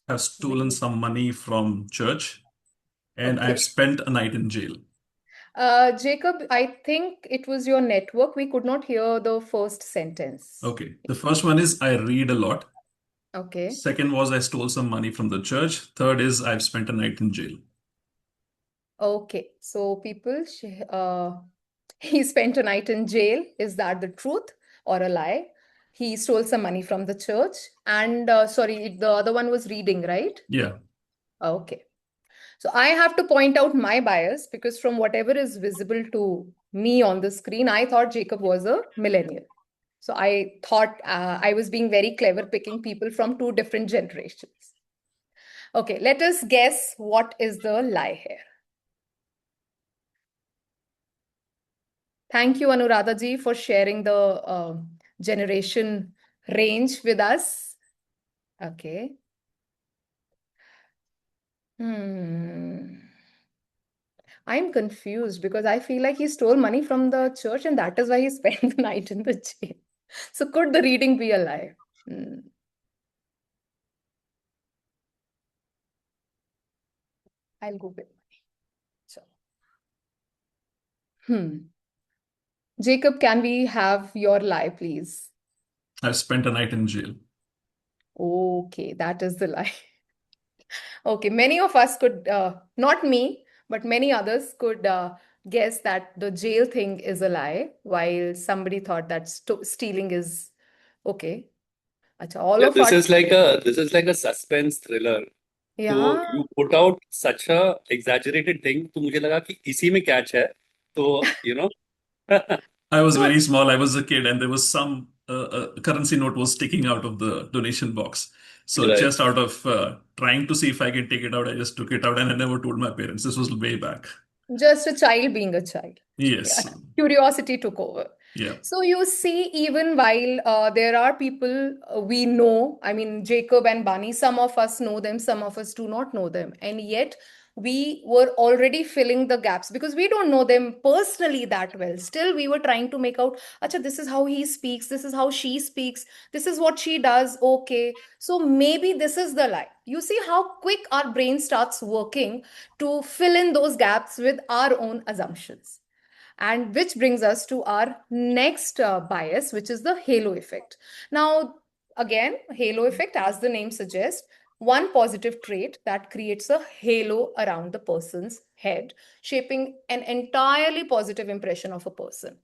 have stolen some money from church and Okay. I've spent a night in jail. Jacob, I think it was your network. We could not hear the first sentence. Okay. The first one is I read a lot. Okay. Second was I stole some money from the church. Third is I've spent a night in jail. Okay. So, people, he spent a night in jail. Is that the truth or a lie? He stole some money from the church. And sorry, the other one was reading, right? Yeah. Okay. So I have to point out my bias because from whatever is visible to me on the screen, I thought Jacob was a millennial. So I thought I was being very clever picking people from two different generations. Okay, let us guess what is the lie here. Thank you, Anuradha ji, for sharing the generation range with us. Okay. I'm confused because I feel like he stole money from the church and that is why he spent the night in the jail. So could the reading be a lie? I'll go with money. So, Jacob, can we have your lie, please? I've spent a night in jail. Okay, that is the lie. Okay, many of us could, not me, but many others could guess that the jail thing is a lie, while somebody thought that stealing is okay. Acha, all Yeah, of our this is like a suspense thriller. तो yeah. you put out such a exaggerated thing, तो मुझे लगा कि इसी में catch है. तो you know. I was No, very small. I was a kid, and there was some currency note was sticking out of the donation box. So Right. just out of trying to see if I can take it out, I just took it out, and I never told my parents. This was way back. just a child being a child. Yeah. Yes. Curiosity took over. Yeah. So you see, even while there are people we know, I mean, Jacob and Bani, some of us know them, some of us do not know them. And yet we were already filling the gaps because we don't know them personally that well. Still, we were trying to make out, acha, this is how he speaks, this is how she speaks, this is what she does. Okay, so maybe this is the lie. You see how quick our brain starts working to fill in those gaps with our own assumptions. And which brings us to our next bias, which is the halo effect. Now, again, halo effect, as the name suggests, one positive trait that creates a halo around the person's head, shaping an entirely positive impression of a person.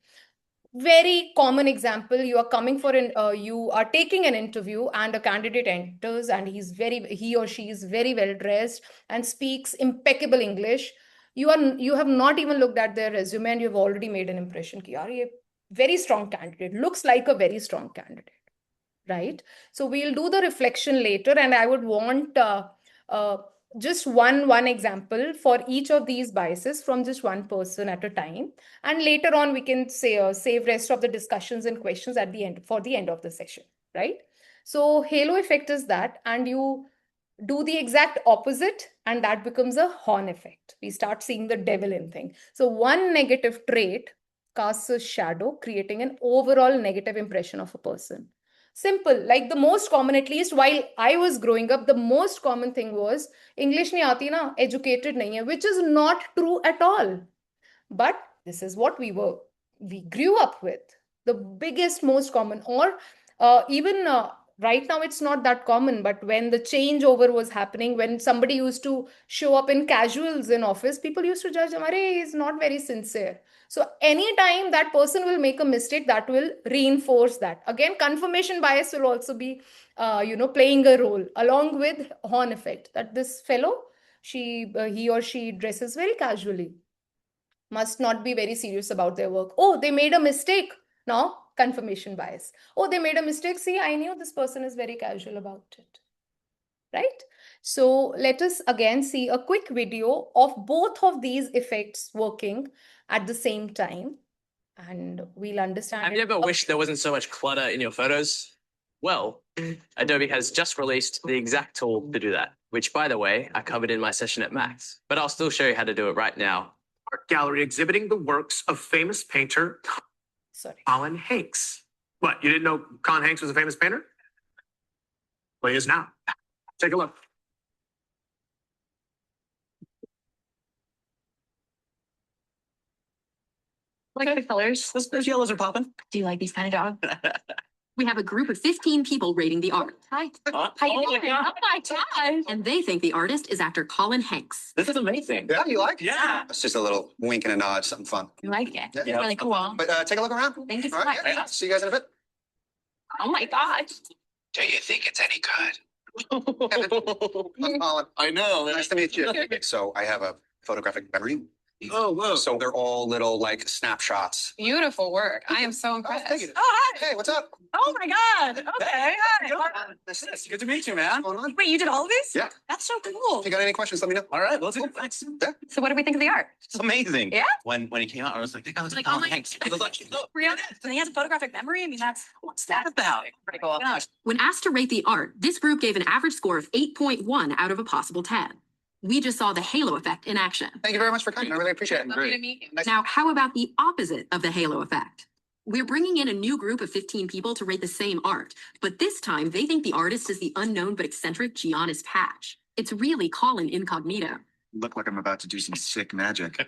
Very common example, you are coming for you are taking an interview and a candidate enters and he or she is very well dressed and speaks impeccable English. You have not even looked at their resume and you have already made an impression ki yaar ye very strong candidate, looks like a very strong candidate, right? So we'll do the reflection later, and I would want uh, just one example for each of these biases from just one person at a time, and later on we can say save rest of the discussions and questions at the end for the end of the session, right? So halo effect is that, and you do the exact opposite and that becomes a horn effect. We start seeing the devil in thing. So one negative trait casts a shadow, creating an overall negative impression of a person. Simple, like the most common, at least while I was growing up, the most common thing was English nahi aati na, educated nahi hai, which is not true at all. But this is what we grew up with. The biggest, most common, or even right now it's not that common, but when the changeover was happening, when somebody used to show up in casuals in office, people used to judge him, "Arey, he's not very sincere." So anytime that person will make a mistake, that will reinforce that. Again, confirmation bias will also be playing a role along with horn effect, that this fellow, he or she dresses very casually, must not be very serious about their work. Oh, they made a mistake. Now, confirmation bias. Oh, they made a mistake. See, I knew this person is very casual about it. Right? So let us again see a quick video of both of these effects working at the same time, and we'll understand. Have you ever wished there wasn't so much clutter in your photos? Well, Adobe has just released the exact tool to do that, which, by the way, I covered in my session at Max, but I'll still show you how to do it right now. Art gallery exhibiting the works of famous painter Colin Hanks. What, you didn't know Colin Hanks was a famous painter? Well, he is now. Take a look. Like the colors. Those yellows are popping. Do you like these kind of dogs? We have a group of 15 people rating the art. Hi. How you doing? Oh my God. And they think the artist is actor Colin Hanks. This is amazing. Yeah, you like it? Yeah. It's just a little wink and a nod, something fun. You like it? Yeah. It's really cool. But take a look around. Thank you so All right, much. yeah. See you guys in a bit. Oh my gosh. Do you think it's any good? I'm Colin. I know. Nice to meet you. So I have a photographic memory. Oh, whoa. So they're all little like snapshots. Beautiful work. I am so impressed. Thank you. Oh, hi. Hey, what's up? Oh my God. Okay. Hi. It's good to meet you, man. What's going on? Wait, you did all of these? Yeah. That's so cool. If you got any questions, let me know. All right, let's go. Thanks. Yeah. So what do we think of the art? It's amazing. Yeah? When he came out, I was like, that guy looks like oh Colin my- Hanks. I was like, look. Really? And he has a photographic memory? I mean, what's that about? Pretty cool. Gosh. When asked to rate the art, this group gave an average score of 8.1 out of a possible 10. We just saw the halo effect in action. Thank you very much for coming. I really appreciate it. Lovely to meet you. Now, how about the opposite of the halo effect? We're bringing in a new group of 15 people to rate the same art, but this time they think the artist is the unknown but eccentric Giannis Patch. It's really Colin Incognito. Look like I'm about to do some sick magic.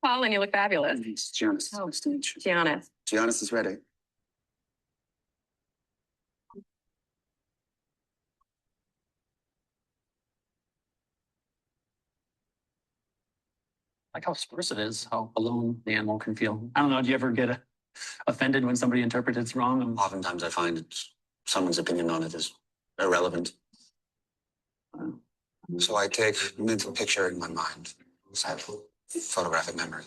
Colin, you look fabulous. It's Giannis. Oh, Nice to meet you. Giannis. Giannis is ready. Like how sparse it is, how alone the animal can feel. I don't know, do you ever get offended when somebody interprets it's wrong? Oftentimes I find someone's opinion on it is irrelevant. So I take a mental picture in my mind. I have photographic memory.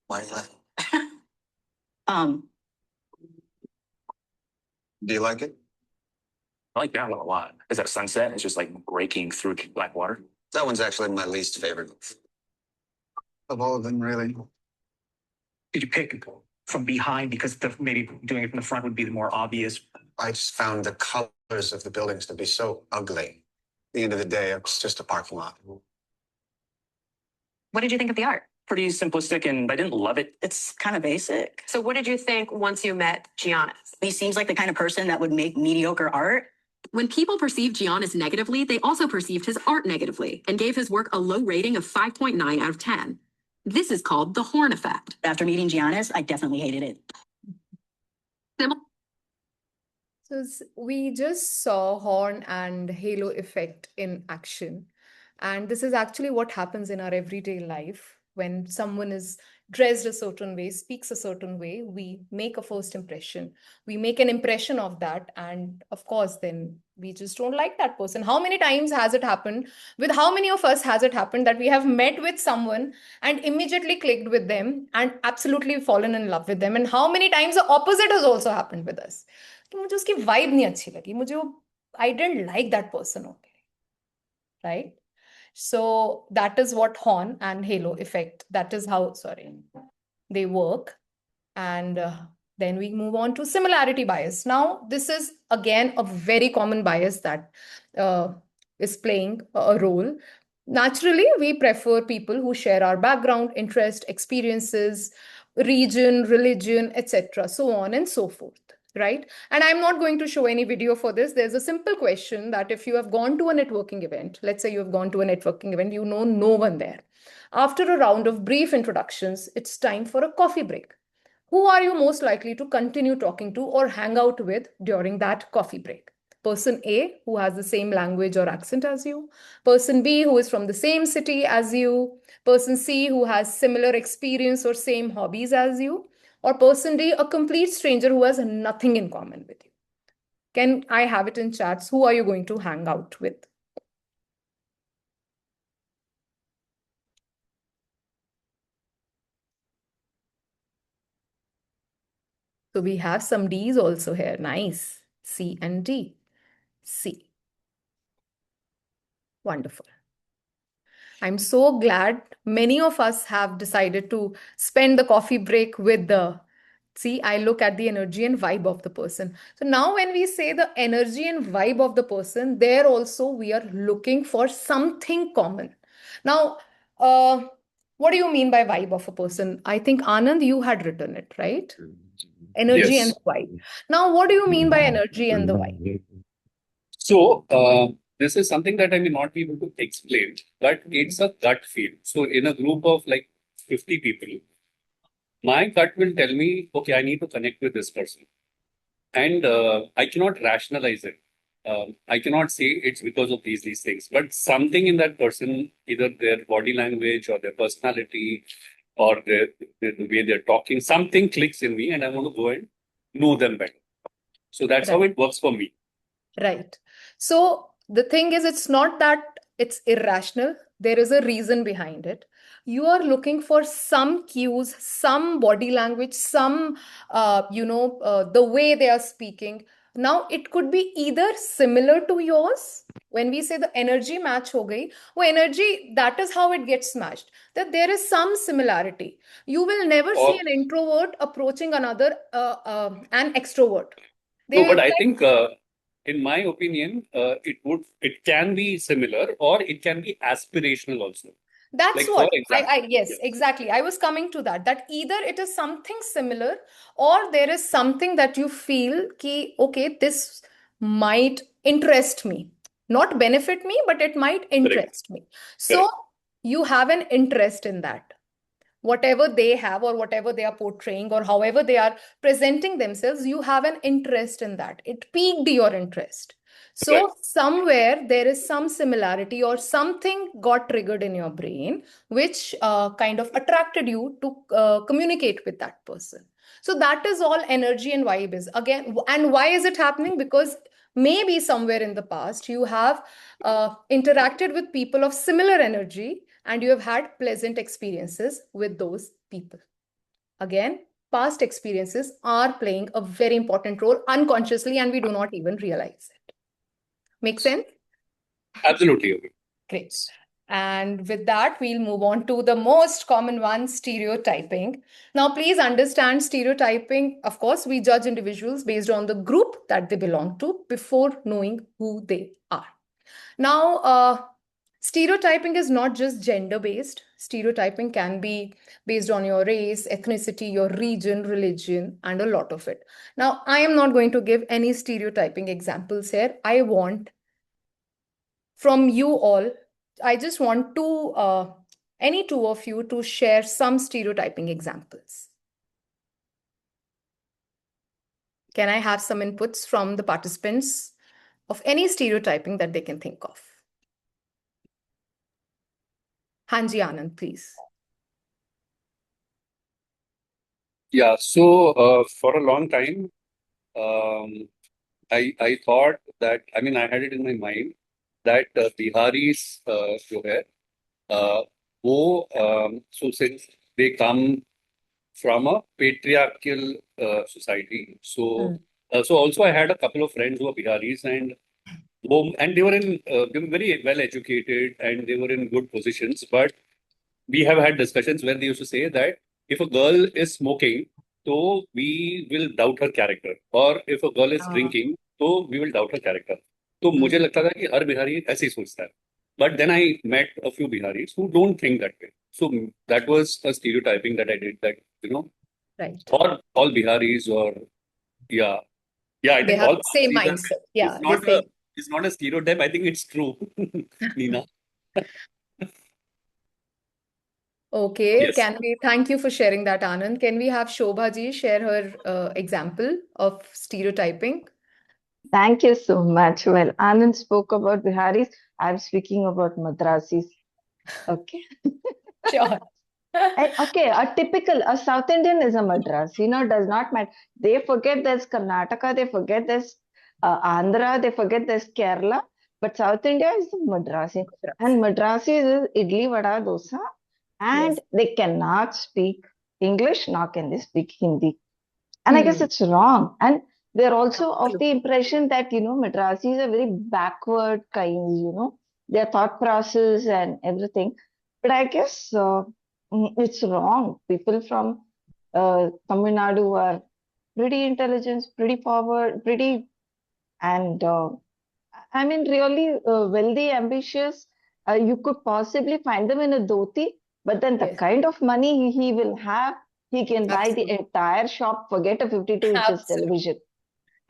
Why are you laughing? Do you like it? I like that one a lot. Is that a sunset? It's just like breaking through black water. That one's actually my least favorite. Of all of them, really. Did you pick from behind because maybe doing it from the front would be the more obvious? I just found the colors of the buildings to be so ugly. At the end of the day, it's just a parking lot. What did you think of the art? Pretty simplistic, and I didn't love it. It's kind of basic. So what did you think once you met Giannis? He seems like the kind of person that would make mediocre art. When people perceived Giannis negatively, they also perceived his art negatively and gave his work a low rating of 5.9 out of 10. This is called the Horn effect. After meeting Giannis, I definitely hated it. So we just saw Horn and Halo effect in action. And this is actually what happens in our everyday life. When someone is dressed a certain way, speaks a certain way, we make a first impression. We make an impression of that. And of course, then we just don't like that person. How many times has it happened? With how many of us has it happened that we have met with someone and immediately clicked with them and absolutely fallen in love with them? And how many times the opposite has also happened with us? कि मुझे उसकी vibe नहीं अच्छी लगी मुझे वो I didn't like that person only, right? So that is what Horn and Halo effect, that is how, sorry, they work. And then we move on to similarity bias. Now, this is again a very common bias that is playing a role. Naturally, we prefer people who share our background, interest, experiences, region, religion, etc., so on and so forth, right? And I'm not going to show any video for this. There's a simple question that if you have gone to a networking event, let's say you have gone to a networking event, you know no one there. After a round of brief introductions, it's time for a coffee break. Who are you most likely to continue talking to or hang out with during that coffee break? Person A, who has the same language or accent as you. Person B, who is from the same city as you. Person C, who has similar experience or same hobbies as you. Or person D, a complete stranger who has nothing in common with you. Can I have it in chats? Who are you going to hang out with? So we have some Ds also here. Nice. C and D. C. Wonderful. I'm so glad many of us have decided to spend the coffee break with the, see, I look at the energy and vibe of the person. So now when we say the energy and vibe of the person, there also we are looking for something common. Now, what do you mean by vibe of a person? I think Anand, you had written it, right? Energy and Yes. vibe. Now, what do you mean by energy and the vibe? So, this is something that I may not be able to explain, but it's a gut feel. So, in a group of like 50 people, my gut will tell me, okay, I need to connect with this person. And I cannot rationalize it. I cannot say it's because of these things, but something in that person, either their body language or their personality or the way they're talking, something clicks in me and I want to go and know them better. So that's how Right. it works for me. Right. So the thing is, it's not that it's irrational. There is a reason behind it. You are looking for some cues, some body language, some, the way they are speaking. Now, it could be either similar to yours. When we say the energy match ho gayi, wo energy, that is how it gets matched. That there is some similarity. You will never see an introvert approaching an extrovert. They No, will but I be like, think, in my opinion, it can be similar or it can be aspirational also. that's Like, what for example, yes, exactly. I was coming to that. That either it is something similar or there is something that you feel ki, okay, this might interest me. Not benefit me, but it might interest me. So you have an interest in that. Whatever they have or whatever they are portraying or however they are presenting themselves, you have an interest in that. It piqued your interest. So somewhere there is some similarity or something got triggered in your brain, which kind of attracted you to communicate with that person. So that is all energy and vibe is. Again, and why is it happening? Because maybe somewhere in the past you have interacted with people of similar energy and you have had pleasant experiences with those people. Again, past experiences are playing a very important role unconsciously and we do not even realize it. Make sense? Absolutely. Great. And with that, we'll move on to the most common one, stereotyping. Now, please understand stereotyping. Of course, we judge individuals based on the group that they belong to before knowing who they are. Now, stereotyping is not just gender-based. Stereotyping can be based on your race, ethnicity, your region, religion, and a lot of it. Now, I am not going to give any stereotyping examples here. I want from you all, I just want any two of you to share some stereotyping examples. Can I have some inputs from the participants of any stereotyping that they can think of? Hanji Anand, please. Yeah, so for a long time, I thought that, I mean, I had it in my mind that Biharis जो है so since they come from a patriarchal society, so so also I had a couple of friends who were Biharis, and they were they were very well educated and they were in good positions, but we have had discussions where they used to say that if a girl is smoking, so we will doubt her character, or if a girl is drinking, so we will doubt her character. तो मुझे लगता था कि हर बिहारी ऐसे ही सोचता है. But then I met a few Biharis who don't think that way. So that was a stereotyping that I did, that, you know, right, all Biharis, or yeah, I they think have all the same Biharis mindset. Yeah, it's not a stereotype. I think it's true, Nina. Okay, Yes. thank you for sharing that, Anand. Can we have Shobha ji share her example of stereotyping? Thank you so much. Well, Anand spoke about Biharis. I'm speaking about Madrasis. Okay. Sure. Okay, a South Indian is a Madrasi. Does not matter. They forget there's Karnataka, they forget there's Andhra, they forget there's Kerala. But South India is the Madrasi. And Madrasi is idli, vada, dosa. And they cannot speak English, nor can they speak Hindi. And I guess it's wrong. And they're also of the impression that, Madrasis are very backward kinds, their thought process and everything. But I guess it's wrong. People from Tamil Nadu are pretty intelligent, pretty forward, and I mean, really wealthy, ambitious. You could possibly find them in a dhoti, but then the kind of money he will have, he can buy the entire shop, forget a 52 inches television.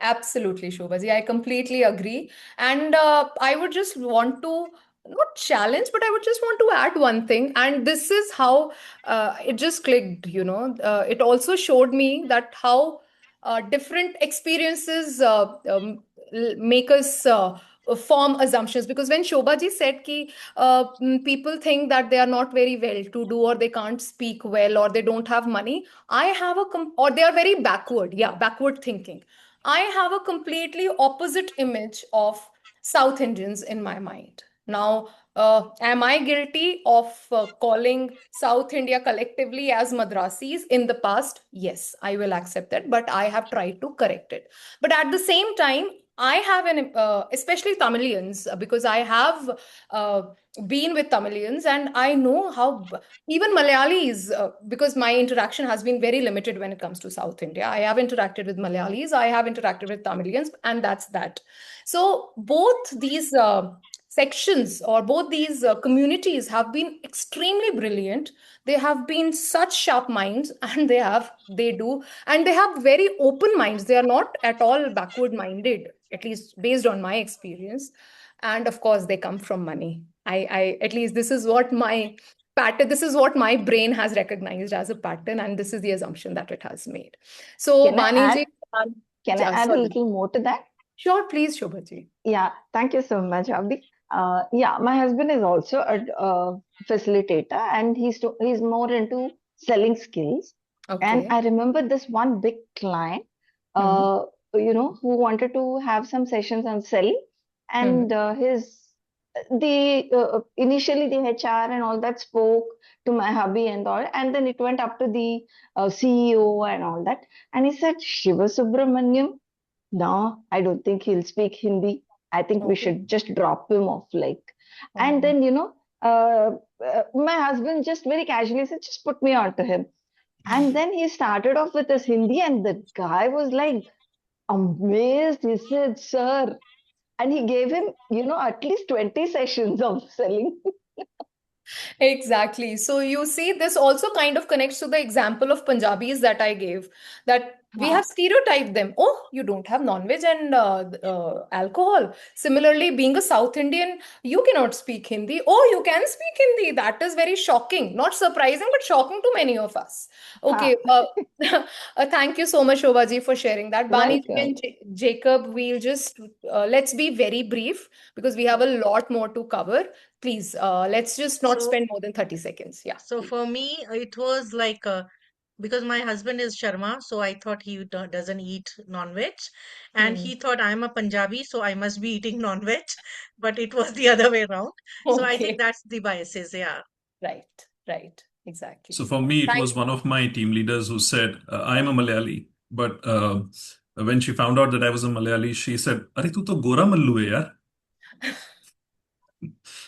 Absolutely, Shobhaji. I completely agree. And I would just want to not challenge, but I would just want to add one thing. And this is how it just clicked. It also showed me that how different experiences make us form assumptions. Because when Shobhaji said ki people think that they are not very well to do, or they can't speak well, or they don't have money, or they are very backward. Yeah, backward thinking. I have a completely opposite image of South Indians in my mind. Now, am I guilty of calling South India collectively as Madrasis in the past? Yes, I will accept that, but I have tried to correct it. But at the same time, I have especially Tamilians, because I have been with Tamilians, and I know how even Malayalis, because my interaction has been very limited when it comes to South India. I have interacted with Malayalis, I have interacted with Tamilians, and that's that. So both these sections, or both these communities have been extremely brilliant. They have been such sharp minds, and they have very open minds. They are not at all backward minded, at least based on my experience. And of course, they come from money. I at least this is what my pattern, this is what my brain has recognized as a pattern, and this is the assumption that it has made. So, Baniji, can I add a little more to that? Sure, please, Shobhaji. Yeah, thank you so much, Abhi. Yeah, my husband is also a facilitator, and he's more into selling skills. Okay. And I remember this one big client, who wanted to have some sessions on selling, and initially the HR and all that spoke to my hubby and all, and then it went up to the CEO and all that, and he said, Shiva Subramaniam, no, I don't think he'll speak Hindi. I think we should just drop him off, like. And then, My husband just very casually said, just put me on to him. And then he started off with his Hindi, and the guy was like amazed. He said, sir. And he gave him, at least 20 sessions of selling. Exactly. So you see, this also kind of connects to the example of Punjabis that I gave, that we have stereotyped them. Oh, you don't have non-veg and alcohol. Similarly, being a South Indian, you cannot speak Hindi. Oh, you can speak Hindi. That is very shocking. Not surprising, but shocking to many of us. Okay. Thank you so much, Shobhaji, for sharing that. Bani Welcome. and Jacob, we'll just let's be very brief because we have a lot more to cover. Please, let's just not So, spend more than 30 seconds. Yeah, so please. for me, it was like because my husband is Sharma, so I thought he doesn't eat non-veg, and Hmm. he thought I'm a Punjabi, so I must be eating non-veg, but it was the other way around. So I think Okay. that's the biases, yeah. Right, right. Exactly. So for me, it Thank was one of my team leaders who said, I'm a Malayali. But when she found out that I was a Malayali, she said, Are tu to Gora Mallu hai yaar?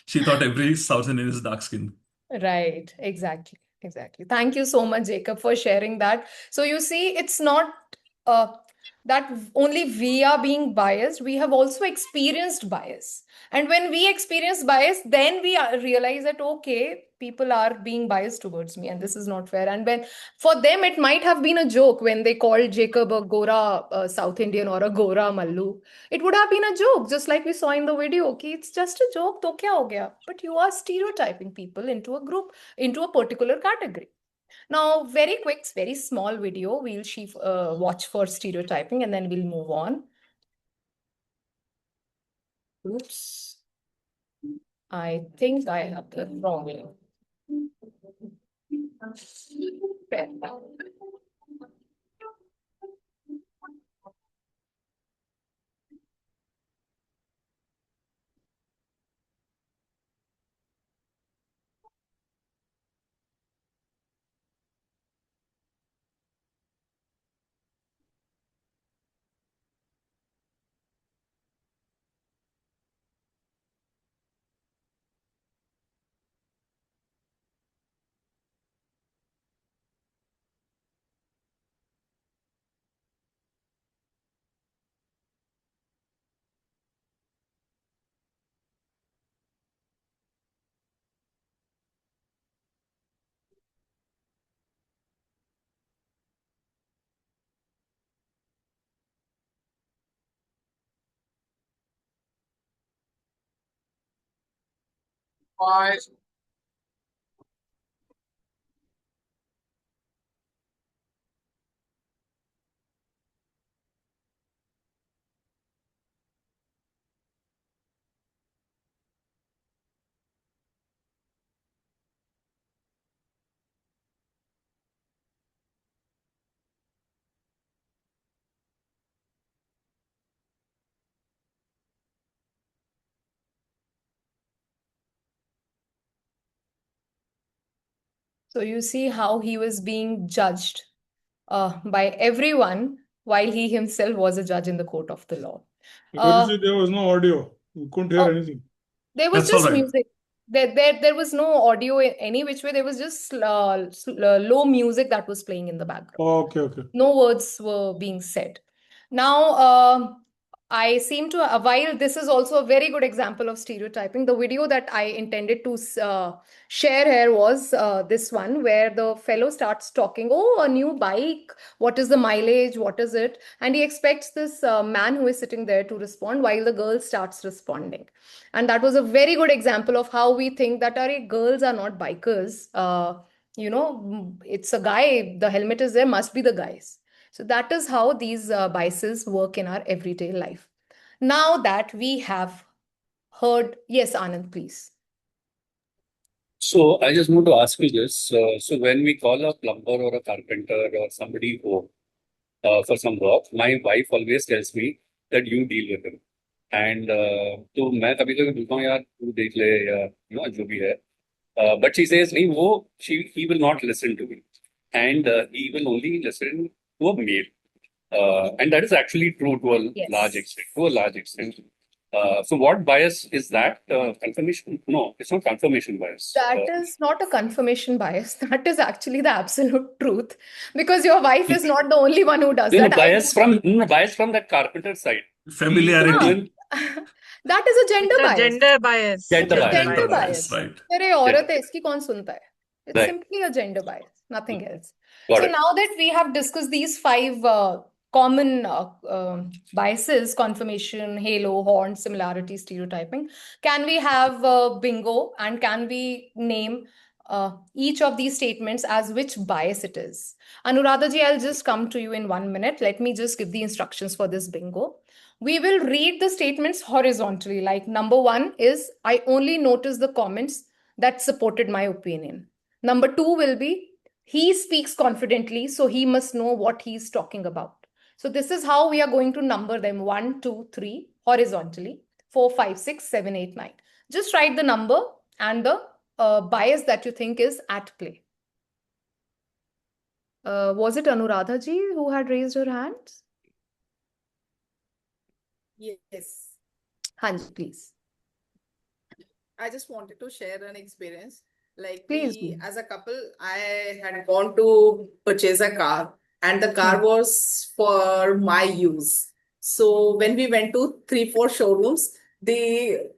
She thought every South Indian is dark skinned. Right, exactly, exactly. Thank you so much, Jacob, for sharing that. So you see, it's not uh, that only we are being biased, we have also experienced bias. And when we experience bias, then we realize that, okay, people are being biased towards me, and this is not fair. And when for them, it might have been a joke when they called Jacob a Gora South Indian or a Gora Mallu. It would have been a joke, just like we saw in the video. Okay, it's just a joke, to kya ho gaya? But you are stereotyping people into a group, into a particular category. Now, very quick, very small video. We'll watch for stereotyping and then we'll move on. Oops. I think I have the wrong link. Fair enough. So you see how he was being judged by everyone while he himself was a judge in the court of the law. Obviously, there was no audio. You couldn't hear Oh, anything. there was That's all just right. music. There was no audio in any which way. There was just low music that was playing in the background. Okay, okay. No words were being said. Now, I seem to, while this is also a very good example of stereotyping, the video that I intended to share here was this one where the fellow starts talking, oh, a new bike, what is the mileage, what is it? And he expects this man who is sitting there to respond while the girl starts responding. And that was a very good example of how we think that our girls are not bikers. It's a guy, the helmet is there, must be the guys. So that is how these biases work in our everyday life. Now that we have heard, yes, Anand, please. So I just want to ask you this. So when we call a plumber or a carpenter or somebody home for some work, my wife always tells me that you deal with him. And तो मैं कभी कभी बोलता हूँ यार तू देख ले या जो भी है. But she says नहीं वो he will not listen to me and he will only listen to a male. And that is actually true to a large extent. So what bias is that? Confirmation? No, it's not confirmation bias. That is not a confirmation bias. That is actually the absolute truth. Because your wife is not the only one who does No, that. bias from that carpenter side. Familiarity. That is a gender It's a bias. gender bias. Gender It's bias. gender Bias, bias. right. अरे औरत है इसकी कौन सुनता है? It's Right. simply a gender bias, nothing else. Got So it. now that we have discussed these five common biases, confirmation, halo, horn, similarity, stereotyping, can we have bingo and can we name each of these statements as which bias it is? Anuradha ji, I'll just come to you in 1 minute. Let me just give the instructions for this bingo. We will read the statements horizontally. Like number one is, I only notice the comments that supported my opinion. Number two will be, he speaks confidently, so he must know what he's talking about. So this is how we are going to number them 1, 2, 3 horizontally, 4, 5, 6, 7, 8, 9. Just write the number and the bias that you think is at play. Was it Anuradha ji who had raised her hands? Yes. Hanji, please. I just wanted to share an experience. Like Please we, do. as a couple, I had gone to purchase a car, and the car was for my use. So when we went to 3, 4 showrooms, the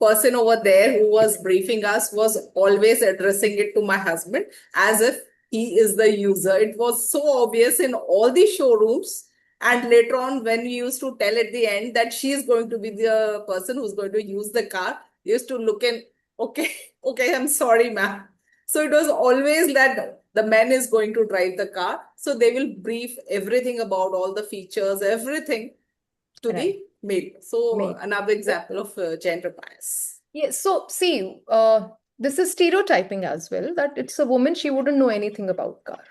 person over there who was briefing us was always addressing it to my husband as if he is the user. It was so obvious in all the showrooms. And later on, when we used to tell at the end that she is going to be the person who's going to use the car, we used to look in, okay, okay, I'm sorry, ma'am. So it was always that the man is going to drive the car. So they will brief everything about all the features, everything to the male. So another example of gender bias. Yes. So see, this is stereotyping as well, that it's a woman, she wouldn't know anything about car.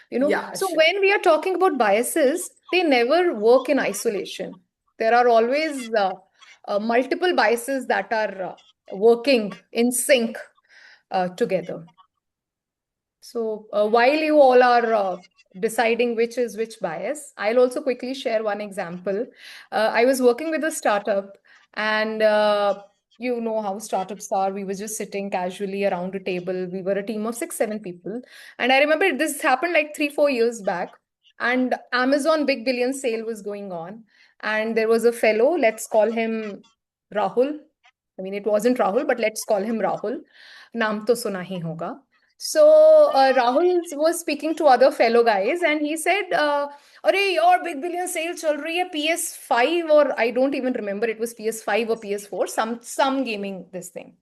You know, Yeah, so sure. when we are talking about biases, they never work in isolation. There are always multiple biases that are working in sync together. So while you all are deciding which is which bias, I'll also quickly share one example. I was working with a startup, and you know how startups are. We were just sitting casually around a table. We were a team of 6, 7 people. And I remember this happened like 3, 4 years back. And Amazon Big Billion Sale was going on. And there was a fellow, let's call him Rahul. I mean, it wasn't Rahul, but let's call him Rahul. Naam to suna hi hoga. So Rahul was speaking to other fellow guys, and he said, "Arey, your Big Billion Sale chal rahi hai PS5 or I don't even remember it was PS5 or PS4, some gaming this thing.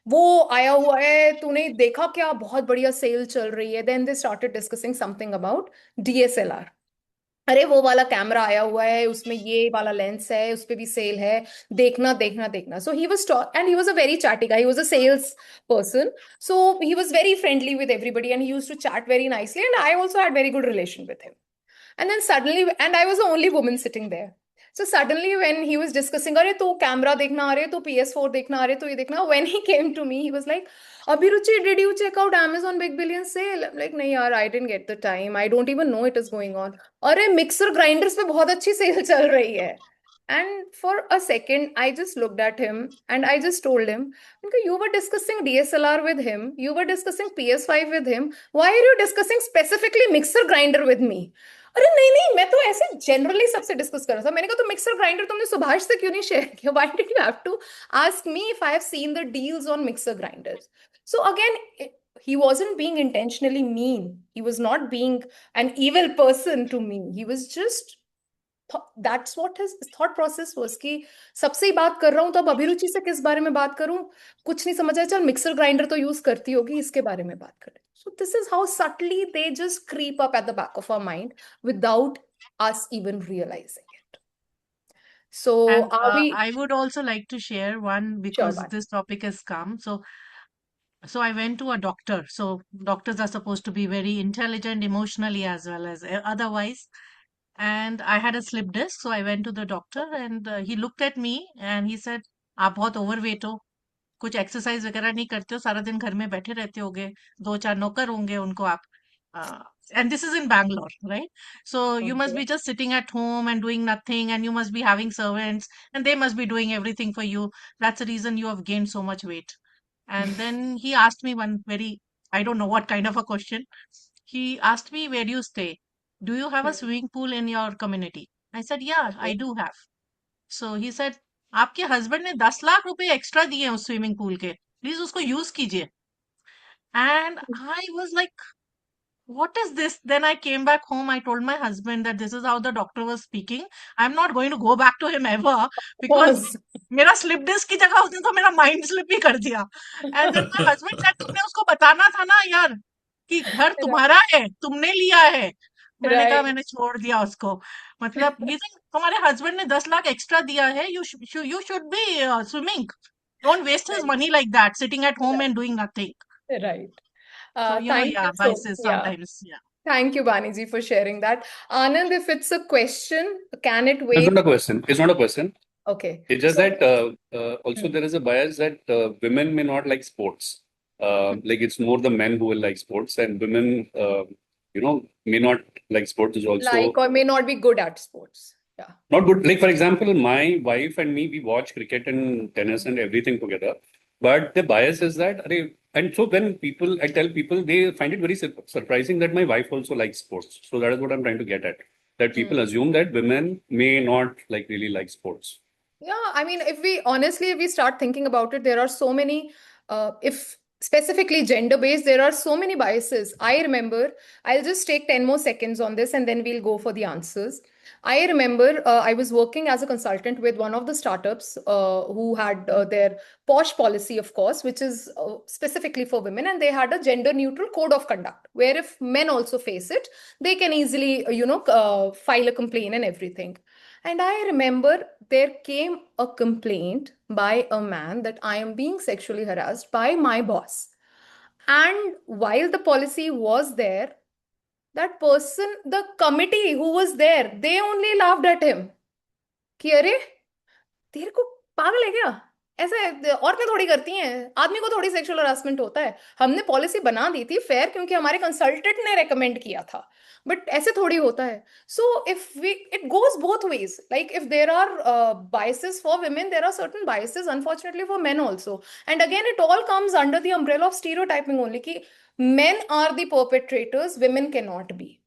वो आया हुआ है, तूने देखा क्या? बहुत बढ़िया cell चल रही है." Then they started discussing something about DSLR. अरे वो वाला कैमरा आया हुआ है, उसमें ये वाला लेंस है, उस पे भी सेल है, देखना देखना देखना. So he was and he was a very chatty guy. He was a sales person, so he was very friendly with everybody, and he used to chat very nicely. And I also had very good relation with him. And then suddenly, and I was the only woman sitting there. So suddenly, when he was discussing, अरे तो camera देखना आ रहे, तो PS4 देखना आ रहे, तो ये देखना. When he came to me, he was like, Abhiruchi, did you check out Amazon Big Billion Sale? I'm like, नहीं यार, I didn't get the time. I don't even know it is going on. अरे mixer grinders पे बहुत अच्छी cell चल रही है. And for a second, I just looked at him and I just told him, "Okay, you were discussing DSLR with him, you were discussing PS5 with him. Why are you discussing specifically mixer grinder with me?" अरे नहीं नहीं, मैं तो ऐसे generally सबसे discuss कर रहा था. मैंने कहा तो मिक्सर ग्राइंडर तुमने सुभाष से क्यों नहीं शेयर किया? Why did you have to ask me if I have seen the deals on mixer grinders? So again, he wasn't being intentionally mean. He was not being an evil person to me. He was just that's what his thought process was कि सबसे ही बात कर रहा हूं तो अब अभिरुचि से किस बारे में बात करूं, कुछ नहीं समझ आया, चल मिक्सर ग्राइंडर तो यूज करती होगी, इसके बारे में बात करें. So this is how subtly they just creep up at the back of our mind without us even realizing it. So And are we? I would also like to share one because one. this topic has come. So I went to a doctor. So doctors are supposed to be very intelligent emotionally as well as otherwise. And I had a slip disc, so I went to the doctor and he looked at me and he said, "आप बहुत overweight हो, कुछ exercise वगैरह नहीं करते हो, सारा दिन घर में बैठे रहते होगे, 2, 4 नौकर होंगे उनको आप and this is in Bangalore, right? So you must be just sitting at home and doing nothing, and you must be having servants, and they must be doing everything for you. That's the reason you have gained so much weight. And then he asked me one very, I don't know what kind of a question. He asked me, where do you stay? Do you have a swimming pool in your community? I said, yeah, I do have. So he said, आपके husband ने 10 लाख रुपए extra दिए हैं उस swimming pool के, please उसको use कीजिए. And I was like, what is this? Then I came back home. I told my husband that this is how the doctor was speaking. I'm not going to go back to him ever because मेरा slip disc की जगह उसने तो मेरा mind slip ही कर दिया. And then my husband said, तुमने उसको बताना था ना यार कि घर तुम्हारा है, तुमने लिया है. मैंने कहा मैंने छोड़ दिया उसको. मतलब ये तुम्हारे husband ने 10 लाख extra दिया है. You should be swimming. Don't waste his money like that, sitting at home and doing nothing. Right. So Thank you biases yeah. sometimes. Yeah. Thank you, Baniji, for sharing that. Anand, if it's a question, can it It's wait? not a question. It's not a question. Okay. It's just So- that also there is a bias that women may not like sports. Like it's more the men who will like sports, and women, may not like sports. Is also Like or may not be good at sports. Yeah. not good. Like for example, my wife and me, we watch cricket and tennis and everything together. But the bias is that, and so when I tell people, they find it very surprising that my wife also likes sports. So that is what I'm trying to get at. That people assume that women may not really like sports. Yeah, I mean, if we start thinking about it, there are so many, if specifically gender-based, there are so many biases. I remember, I'll just take 10 more seconds on this and then we'll go for the answers. I remember I was working as a consultant with one of the startups who had their posh policy, of course, which is specifically for women, and they had a gender-neutral code of conduct, where if men also face it, they can easily, file a complaint and everything. And I remember there came a complaint by a man that I am being sexually harassed by my boss. And while the policy was there, that person, the committee who was there, they only laughed at him. कि अरे तेरे को पागल है क्या? ऐसे औरतें थोड़ी करती हैं, आदमी को थोड़ी सेक्सुअल हरासमेंट होता है. हमने पॉलिसी बना दी थी फेयर क्योंकि हमारे कंसल्टेंट ने रेकमेंड किया था. But ऐसे थोड़ी होता है. So it goes both ways. Like if there are biases for women, there are certain biases, unfortunately, for men also. And again, it all comes under the umbrella of stereotyping only. Ki men are the perpetrators, women cannot be.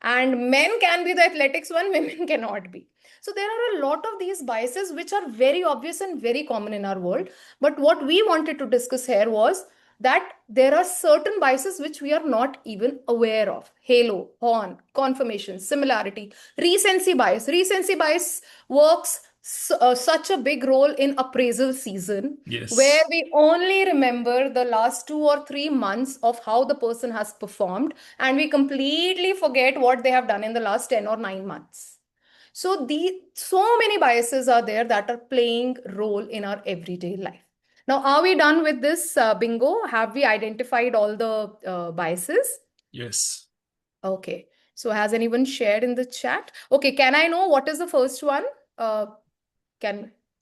And men can be the athletics one, women cannot be. So there are a lot of these biases which are very obvious and very common in our world. But what we wanted to discuss here was that there are certain biases which we are not even aware of. Halo, horn, confirmation, similarity, recency bias. Recency bias works such a big role in appraisal season, Yes. where we only remember the last 2 or 3 months of how the person has performed, and we completely forget what they have done in the last 10 or 9 months. So so many biases are there that are playing role in our everyday life. Now, are we done with this bingo? Have we identified all the biases? Yes. Okay. So has anyone shared in the chat? Okay, can I know what is the first one?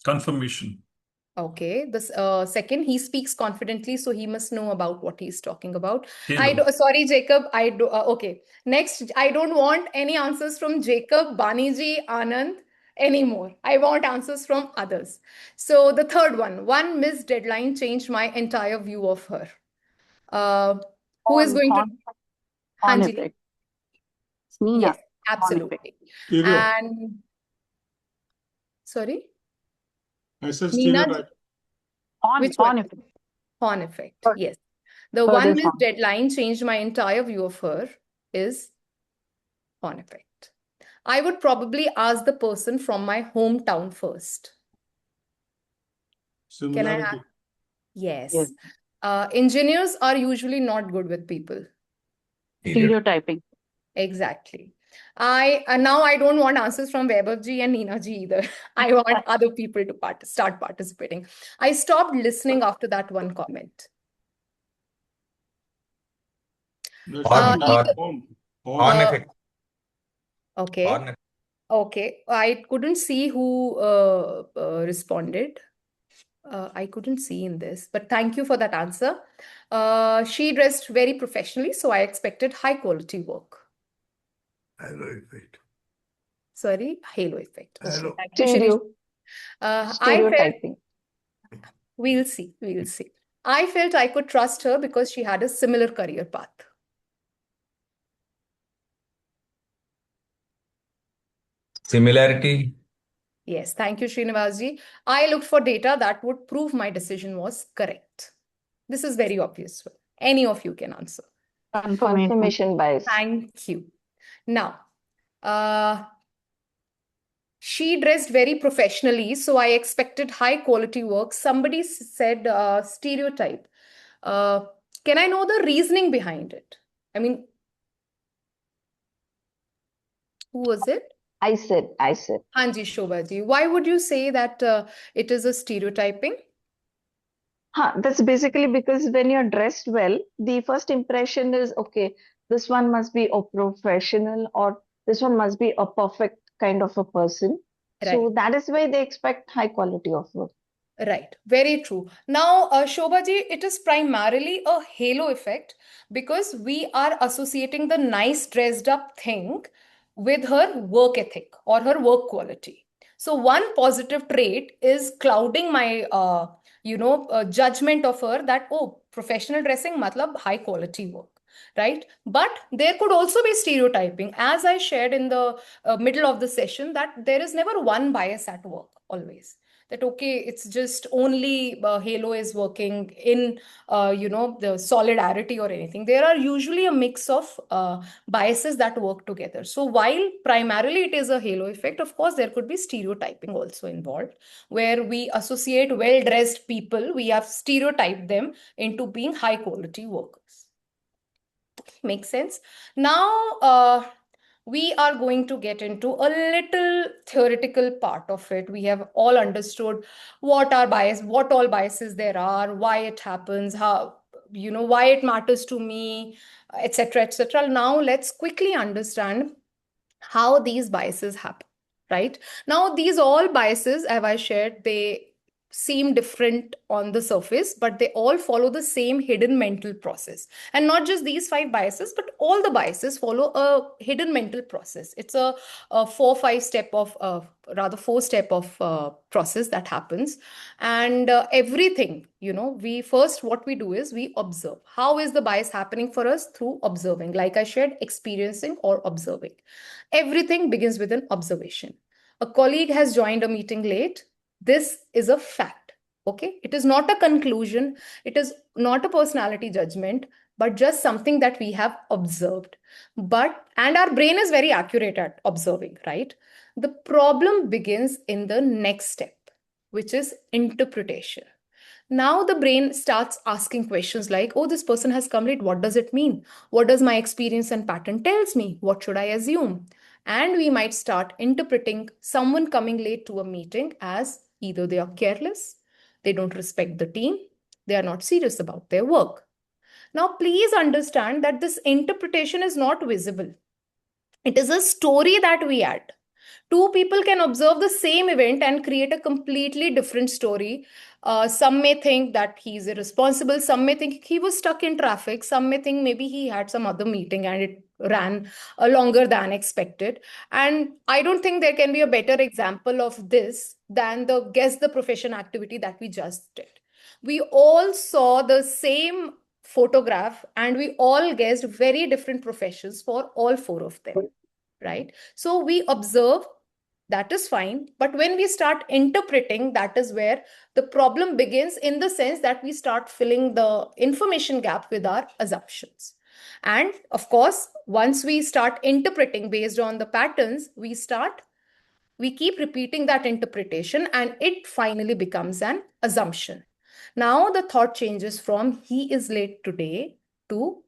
Confirmation. Okay. The second, he speaks confidently, so he must know about what he's talking about. Halo. Sorry, Jacob. Okay. Next, I don't want any answers from Jacob, Baniji, Anand anymore. I want answers from others. So the third one missed deadline changed my entire view of her. Who is going to? Hanji. Effect. Nina. Yes, absolutely. And sorry? I said Nina, stereotype. which one? Effect. Horn effect. Yes. The one missed deadline changed my entire view of her is horn effect. I would probably ask the person from my hometown first. Similarity. Can I? Yes. Engineers are usually not good with people. Stereotyping. Exactly. Now I don't want answers from Vaibhavji and Nina ji either. I want other people to start participating. I stopped listening after that one comment. Horn effect. Okay. Okay. I couldn't see who responded. I couldn't see in this, but thank you for that answer. She dressed very professionally, so I expected high quality work. Halo effect. Sorry, halo effect. Okay, Halo. thank you, Shirish. I felt Stereotyping. we'll see, we'll see. I felt I could trust her because she had a similar career path. Similarity. Yes, thank you, Srinivasji. I looked for data that would prove my decision was correct. This is very obvious. Any of you can answer. Confirmation bias. Thank you. Now, she dressed very professionally, so I expected high quality work. Somebody said stereotype. Can I know the reasoning behind it? I mean, who was it? I said. Hanji Shobhaji. Why would you say that it is a stereotyping? That's basically because when you're dressed well, the first impression is okay, this one must be a professional or this one must be a perfect kind of a person. So Right. that is why they expect high quality of work. Right, very true. Now, Shobhaji, it is primarily a halo effect because we are associating the nice dressed up thing with her work ethic or her work quality. So one positive trait is clouding my, judgment of her that, oh, professional dressing, matlab high quality work, right? But there could also be stereotyping, as I shared in the middle of the session, that there is never one bias at work always. That okay, it's just only halo is working in the solidarity or anything. There are usually a mix of biases that work together. So while primarily it is a halo effect, of course there could be stereotyping also involved, where we associate well dressed people, we have stereotyped them into being high quality workers. Makes sense. Now we are going to get into a little theoretical part of it. We have all understood what all biases there are, why it happens, how, why it matters to me, etc., etc. Now let's quickly understand how these biases happen, right? Now, these all biases, as I shared, they seem different on the surface, but they all follow the same hidden mental process. And not just these 5 biases, but all the biases follow a hidden mental process. It's a 4-5 step of, rather 4-step of process that happens. And everything, what we do is we observe. How is the bias happening for us? Through observing. Like I shared, experiencing or observing. Everything begins with an observation. A colleague has joined a meeting late. This is a fact. Okay, it is not a conclusion, it is not a personality judgment, but just something that we have observed. And our brain is very accurate at observing, right? The problem begins in the next step, which is interpretation. Now the brain starts asking questions like, oh, this person has come late. What does it mean? What does my experience and pattern tells me? What should I assume? And we might start interpreting someone coming late to a meeting as either they are careless, they don't respect the team, they are not serious about their work. Now, please understand that this interpretation is not visible. It is a story that we add. Two people can observe the same event and create a completely different story. Some may think that he's irresponsible. Some may think he was stuck in traffic. Some may think maybe he had some other meeting and it ran longer than expected. And I don't think there can be a better example of this than the guess the profession activity that we just did. We all saw the same photograph and we all guessed very different professions for all 4 of them, right? So we observe, that is fine. But when we start interpreting, that is where the problem begins, in the sense that we start filling the information gap with our assumptions. And of course, once we start interpreting based on the patterns, we keep repeating that interpretation and it finally becomes an assumption. Now the thought changes from he is late today to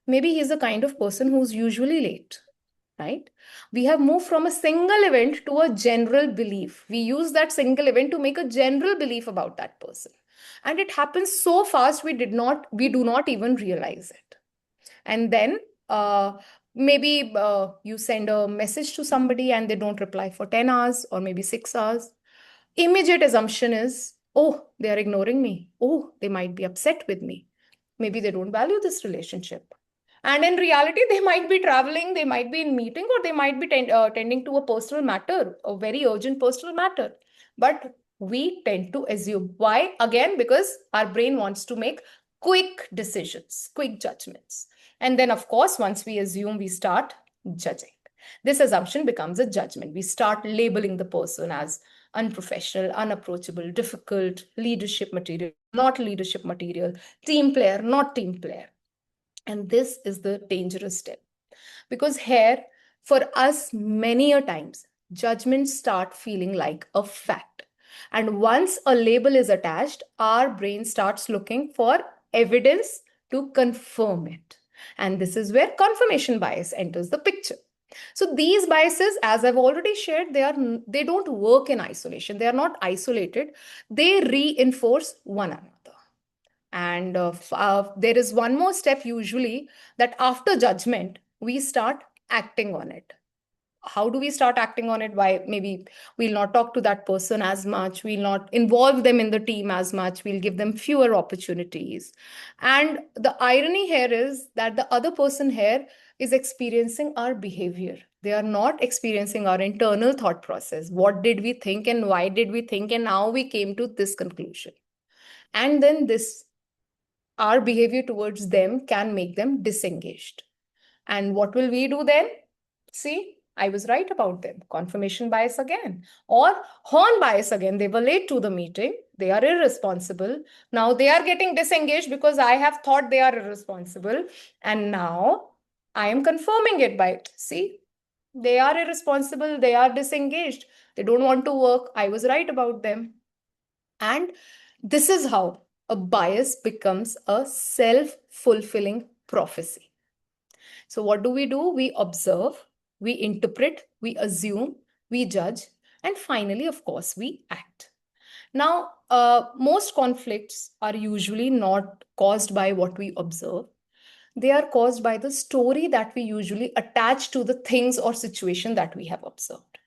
maybe he's the kind of person who's usually late. Right? We have moved from a single event to a general belief. We use that single event to make a general belief about that person. And it happens so fast, we do not even realize it. And then maybe you send a message to somebody and they don't reply for 10 hours or maybe 6 hours. Immediate assumption is, Oh, they are ignoring me. Oh, they might be upset with me. Maybe they don't value this relationship. And in reality, they might be traveling, they might be in meeting, or they might be tending to a personal matter, a very urgent personal matter. But we tend to assume. Why? Again, because our brain wants to make quick decisions, quick judgments. And then, of course, once we assume, we start judging. This assumption becomes a judgment. We start labeling the person as unprofessional, unapproachable, difficult, leadership material, not leadership material, team player, not team player. And this is the dangerous step. Because here, for us, many a times, judgments start feeling like a fact. And once a label is attached, our brain starts looking for evidence to confirm it. And this is where confirmation bias enters the picture. So these biases, as I've already shared, they don't work in isolation. They are not isolated. They reinforce one another. And there is one more step usually, that after judgment, we start acting on it. How do we start acting on it? Why? Maybe we'll not talk to that person as much. We'll not involve them in the team as much. We'll give them fewer opportunities. And the irony here is that the other person here is experiencing our behavior. They are not experiencing our internal thought process. What did we think and why did we think? And now we came to this conclusion. And then our behavior towards them can make them disengaged. And what will we do then? See, I was right about them. Confirmation bias again. Or horn bias again. They were late to the meeting. They are irresponsible. Now they are getting disengaged because I have thought they are irresponsible. And now I am confirming it by, see, they are irresponsible. They are disengaged. They don't want to work. I was right about them. And this is how a bias becomes a self-fulfilling prophecy. So what do? We observe, we interpret, we assume, we judge, and finally, of course, we act. Now, most conflicts are usually not caused by what we observe. They are caused by the story that we usually attach to the things or situation that we have observed.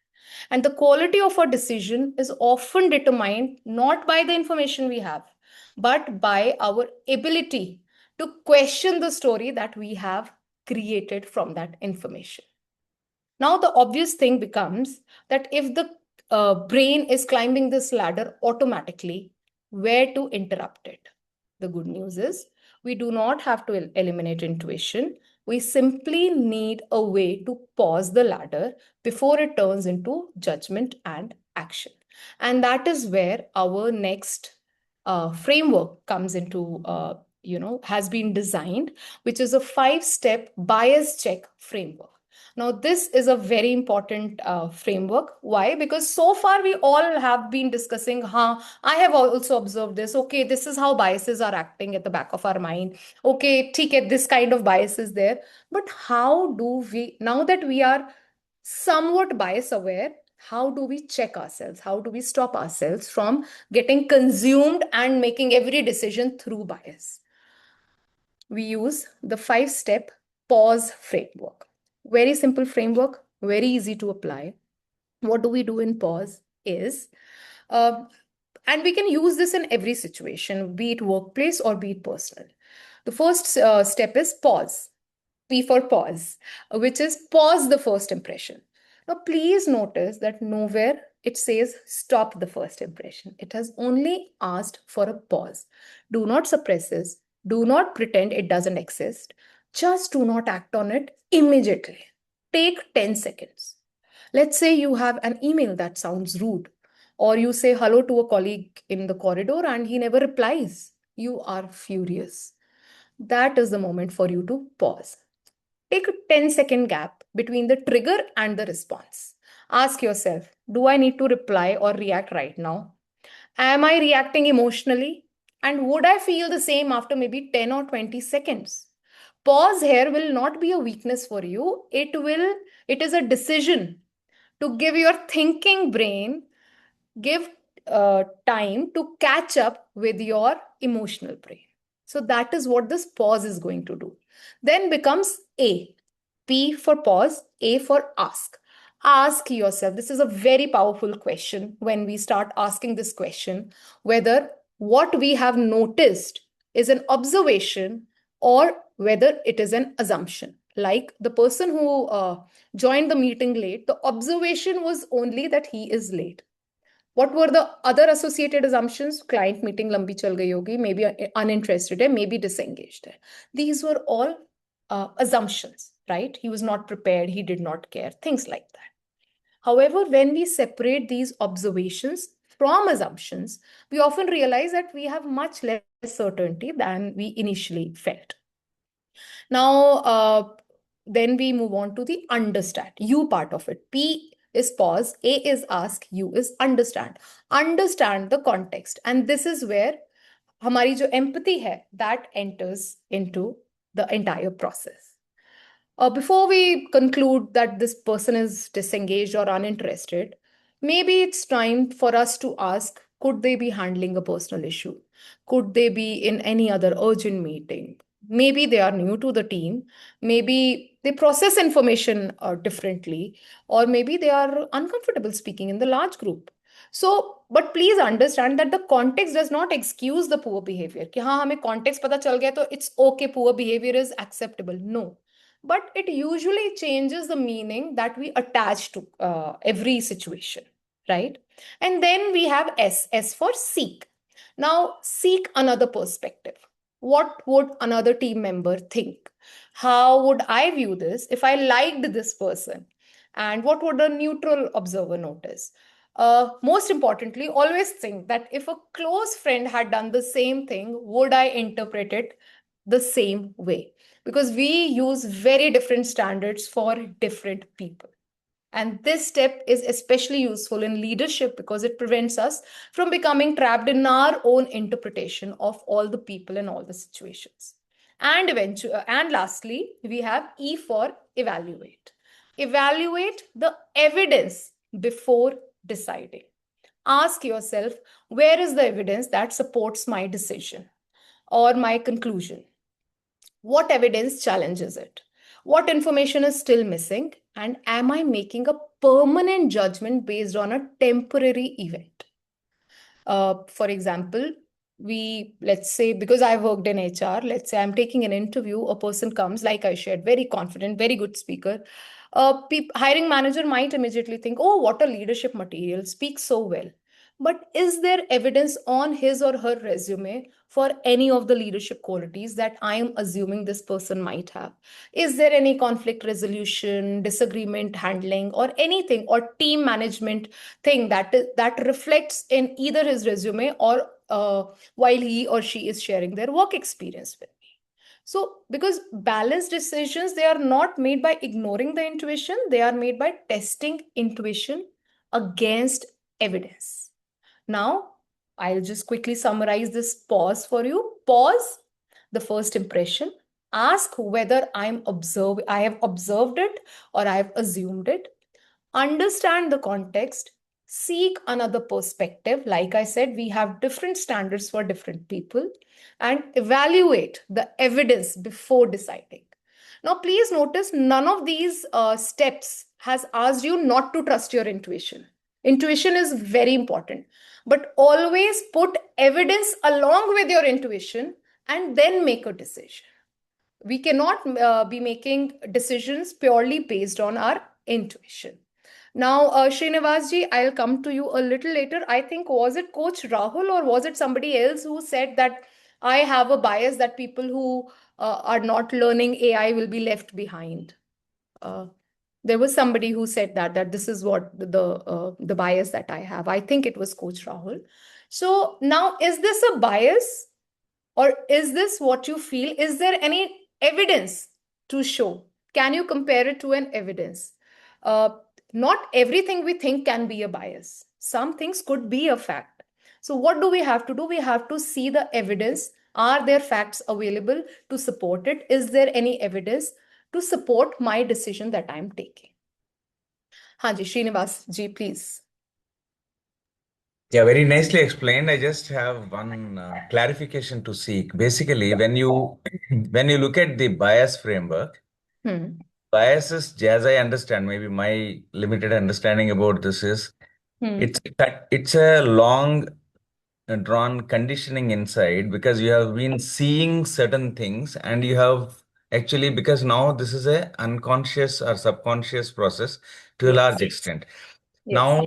And the quality of our decision is often determined not by the information we have, but by our ability to question the story that we have created from that information. Now, the obvious thing becomes that if the brain is climbing this ladder automatically, where to interrupt it? The good news is we do not have to eliminate intuition. We simply need a way to pause the ladder before it turns into judgment and action. And that is where our next framework comes into, has been designed, which is a 5-step bias check framework. Now, this is a very important framework. Why? Because so far we all have been discussing, I have also observed this. Okay, this is how biases are acting at the back of our mind. Okay, this kind of bias is there. But how do we, now that we are somewhat bias aware, how do we check ourselves? How do we stop ourselves from getting consumed and making every decision through bias? We use the 5-step pause framework. Very simple framework, very easy to apply. What do we do in pause is, and we can use this in every situation, be it workplace or be it personal. The first step is pause. P for pause, which is pause the first impression. Now, please notice that nowhere it says stop the first impression. It has only asked for a pause. Do not suppress this. Do not pretend it doesn't exist. Just do not act on it immediately. Take 10 seconds. Let's say you have an email that sounds rude, or you say hello to a colleague in the corridor and he never replies. You are furious. That is the moment for you to pause. Take a 10-second gap between the trigger and the response. Ask yourself, do I need to reply or react right now? Am I reacting emotionally? And would I feel the same after maybe 10 or 20 seconds? Pause here will not be a weakness for you. It is a decision to give your thinking brain, give time to catch up with your emotional brain. So that is what this pause is going to do. Then becomes A. P for pause, A for ask. Ask yourself, this is a very powerful question when we start asking this question, whether what we have noticed is an observation or whether it is an assumption. Like the person who joined the meeting late, the observation was only that he is late. What were the other associated assumptions? Client meeting lambi chal gayi hogi, maybe uninterested hai, maybe disengaged hai. These were all assumptions, right? He was not prepared, he did not care, things like that. However, when we separate these observations from assumptions, we often realize that we have much less certainty than we initially felt. Now, then we move on to the understand, you part of it. P is pause, A is ask, U is understand. Understand the context. And this is where hamari jo empathy hai, that enters into the entire process. Before we conclude that this person is disengaged or uninterested, maybe it's time for us to ask, could they be handling a personal issue? Could they be in any other urgent meeting? Maybe they are new to the team. Maybe they process information differently, or maybe they are uncomfortable speaking in the large group. So, but please understand that the context does not excuse the poor behavior. कि हाँ हमें context पता चल गया तो it's okay, poor behavior is acceptable. No, but it usually changes the meaning that we attach to every situation, right? And then we have S for seek. Now, seek another perspective. What would another team member think? How would I view this if I liked this person? And what would a neutral observer notice? Most importantly, always think that if a close friend had done the same thing, would I interpret it the same way? Because we use very different standards for different people. And this step is especially useful in leadership because it prevents us from becoming trapped in our own interpretation of all the people and all the situations. And lastly, we have E for evaluate. Evaluate the evidence before deciding. Ask yourself, where is the evidence that supports my decision or my conclusion? What evidence challenges it? What information is still missing? And am I making a permanent judgment based on a temporary event? For example, let's say, because I worked in HR, let's say I'm taking an interview, a person comes, like I shared, very confident, very good speaker. Hiring manager might immediately think, oh, what a leadership material, speaks so well. But is there evidence on his or her resume for any of the leadership qualities that I am assuming this person might have? Is there any conflict resolution, disagreement handling, or anything, or team management thing that reflects in either his resume or while he or she is sharing their work experience with me? So, because balanced decisions, they are not made by ignoring the intuition, they are made by testing intuition against evidence. Now, I'll just quickly summarize this pause for you. Pause, the first impression. Ask whether I have observed it or I have assumed it. Understand the context. Seek another perspective. Like I said, we have different standards for different people. And evaluate the evidence before deciding. Now, please notice none of these steps has asked you not to trust your intuition. Intuition is very important, but always put evidence along with your intuition and then make a decision. We cannot be making decisions purely based on our intuition. Now, Srinivas ji, I'll come to you a little later. I think, was it Coach Rahul or was it somebody else who said that I have a bias that people who are not learning AI will be left behind? There was somebody who said that this is what the bias that I have. I think it was Coach Rahul. So now, is this a bias or is this what you feel? Is there any evidence to show? Can you compare it to an evidence? Not everything we think can be a bias. Some things could be a fact. So what do we have to do? We have to see the evidence. Are there facts available to support it? Is there any evidence to support my decision that I'm taking? Hanji, Srinivas ji, please. Yeah, very nicely explained. I just have one clarification to seek. Basically, when you look at the bias framework, biases, as I understand, maybe my limited understanding about this is it's a long drawn conditioning inside because you have been seeing certain things and you have actually because now this is a unconscious or subconscious process to a large extent. Now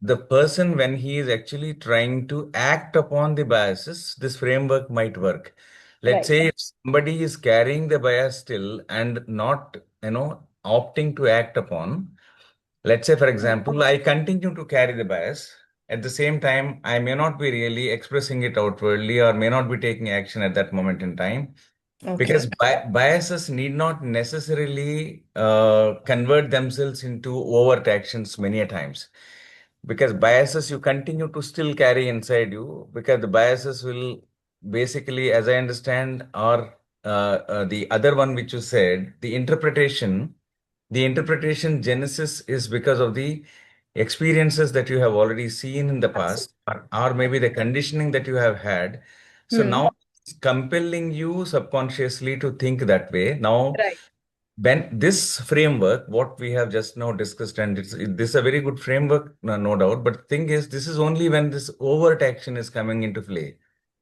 the person when he is actually trying to act upon the biases, this framework might work. Let's say if somebody is carrying the bias still and not, opting to act upon, let's say, for example, I continue to carry the bias. At the same time, I may not be really expressing it outwardly or may not be taking action at that moment in time because biases need not necessarily convert themselves into overt actions many a times because biases you continue to still carry inside you because the biases will basically, as I understand, are the other one which you said, the interpretation genesis is because of the experiences that you have already seen in the past, or maybe the conditioning that you have had. So now it's compelling you subconsciously to think that way. Now, when this framework, what we have just now discussed, and this is a very good framework, no doubt. But the thing is, this is only when this overt action is coming into play.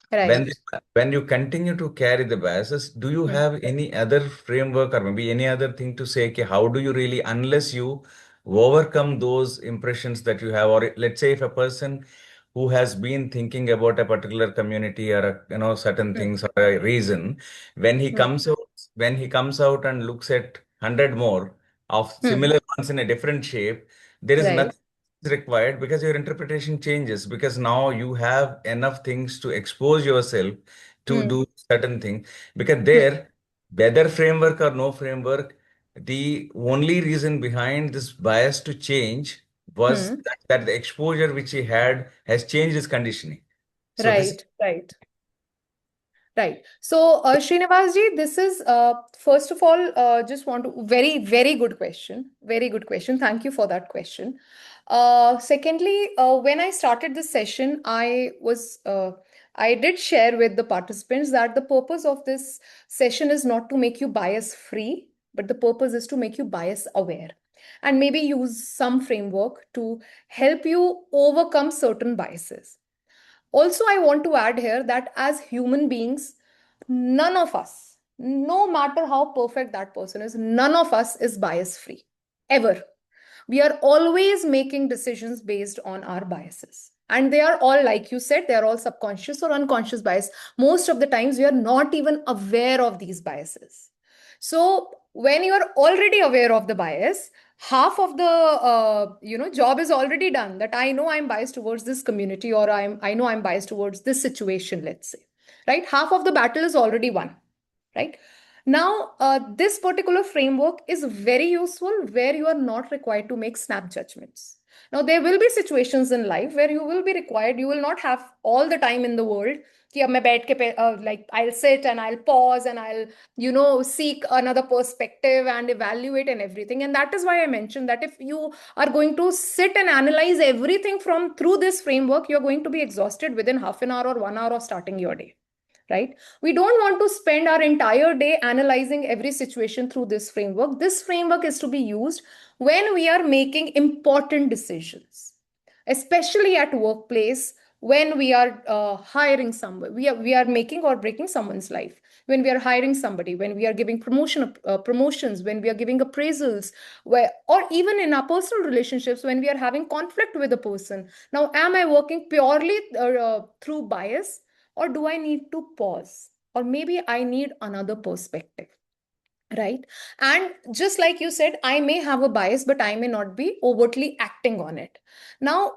When when you continue to carry the biases, do you have any other framework or maybe any other thing to say? Okay, how do you really, unless you overcome those impressions that you have, or let's say if a person who has been thinking about a particular community or certain things or a reason, when he comes out, and looks at 100 more of similar ones in a different shape, there is nothing required because your interpretation changes because now you have enough things to expose yourself to do certain things because there, whether framework or no framework, the only reason behind this bias to change was that the exposure which he had has changed his conditioning. So this Right. So, Srinivas this is first of all, just want to very, very good question. Very good question. Thank you for that question. Secondly, when I started this session, I did share with the participants that the purpose of this session is not to make you bias free, but the purpose is to make you bias aware and maybe use some framework to help you overcome certain biases. Also, I want to add here that as human beings, none of us, no matter how perfect that person is, none of us is bias free, ever. We are always making decisions based on our biases. And they are all, like you said, they are all subconscious or unconscious bias. Most of the times, we are not even aware of these biases. So, when you are already aware of the bias, half of the job is already done. That I know I'm biased towards this community, or I know I'm biased towards this situation. Let's say, right? Half of the battle is already won, right? Now, this particular framework is very useful where you are not required to make snap judgments. Now, there will be situations in life where you will be required, you will not have all the time in the world. कि अब मैं बैठ के like I'll sit and I'll pause and I'll seek another perspective and evaluate and everything. And that is why I mentioned that if you are going to sit and analyze everything through this framework, you're going to be exhausted within half an hour or 1 hour of starting your day. Right? We don't want to spend our entire day analyzing every situation through this framework. This framework is to be used when we are making important decisions, especially at workplace, when we are hiring somebody, we are making or breaking someone's life, when we are hiring somebody, when we are giving promotions, when we are giving appraisals, or even in our personal relationships, when we are having conflict with a person. Now, am I working purely through bias? Or do I need to pause? Or maybe I need another perspective, right? And just like you said, I may have a bias, but I may not be overtly acting on it. Now,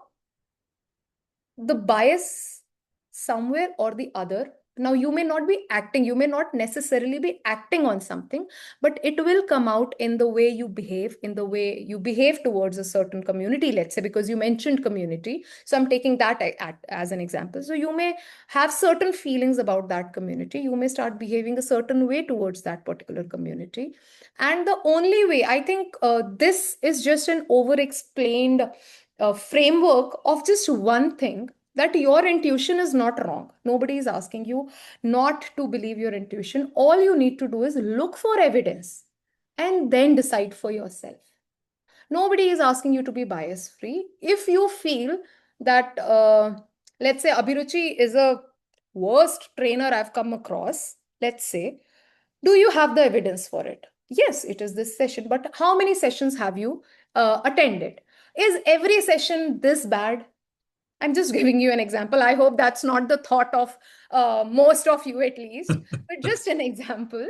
the bias somewhere or the other, now you may not be acting, you may not necessarily be acting on something, but it will come out in the way you behave, in the way you behave towards a certain community, let's say, because you mentioned community. So I'm taking that as an example. So you may have certain feelings about that community. You may start behaving a certain way towards that particular community. And the only way, I think this is just an over-explained framework of just one thing, that your intuition is not wrong. Nobody is asking you not to believe your intuition. All you need to do is look for evidence and then decide for yourself. Nobody is asking you to be bias free. If you feel that, let's say, Abhiruchi is a worst trainer I've come across, let's say, do you have the evidence for it? Yes, it is this session, but how many sessions have you attended? Is every session this bad? I'm just giving you an example. I hope that's not the thought of most of you, at least, but just an example.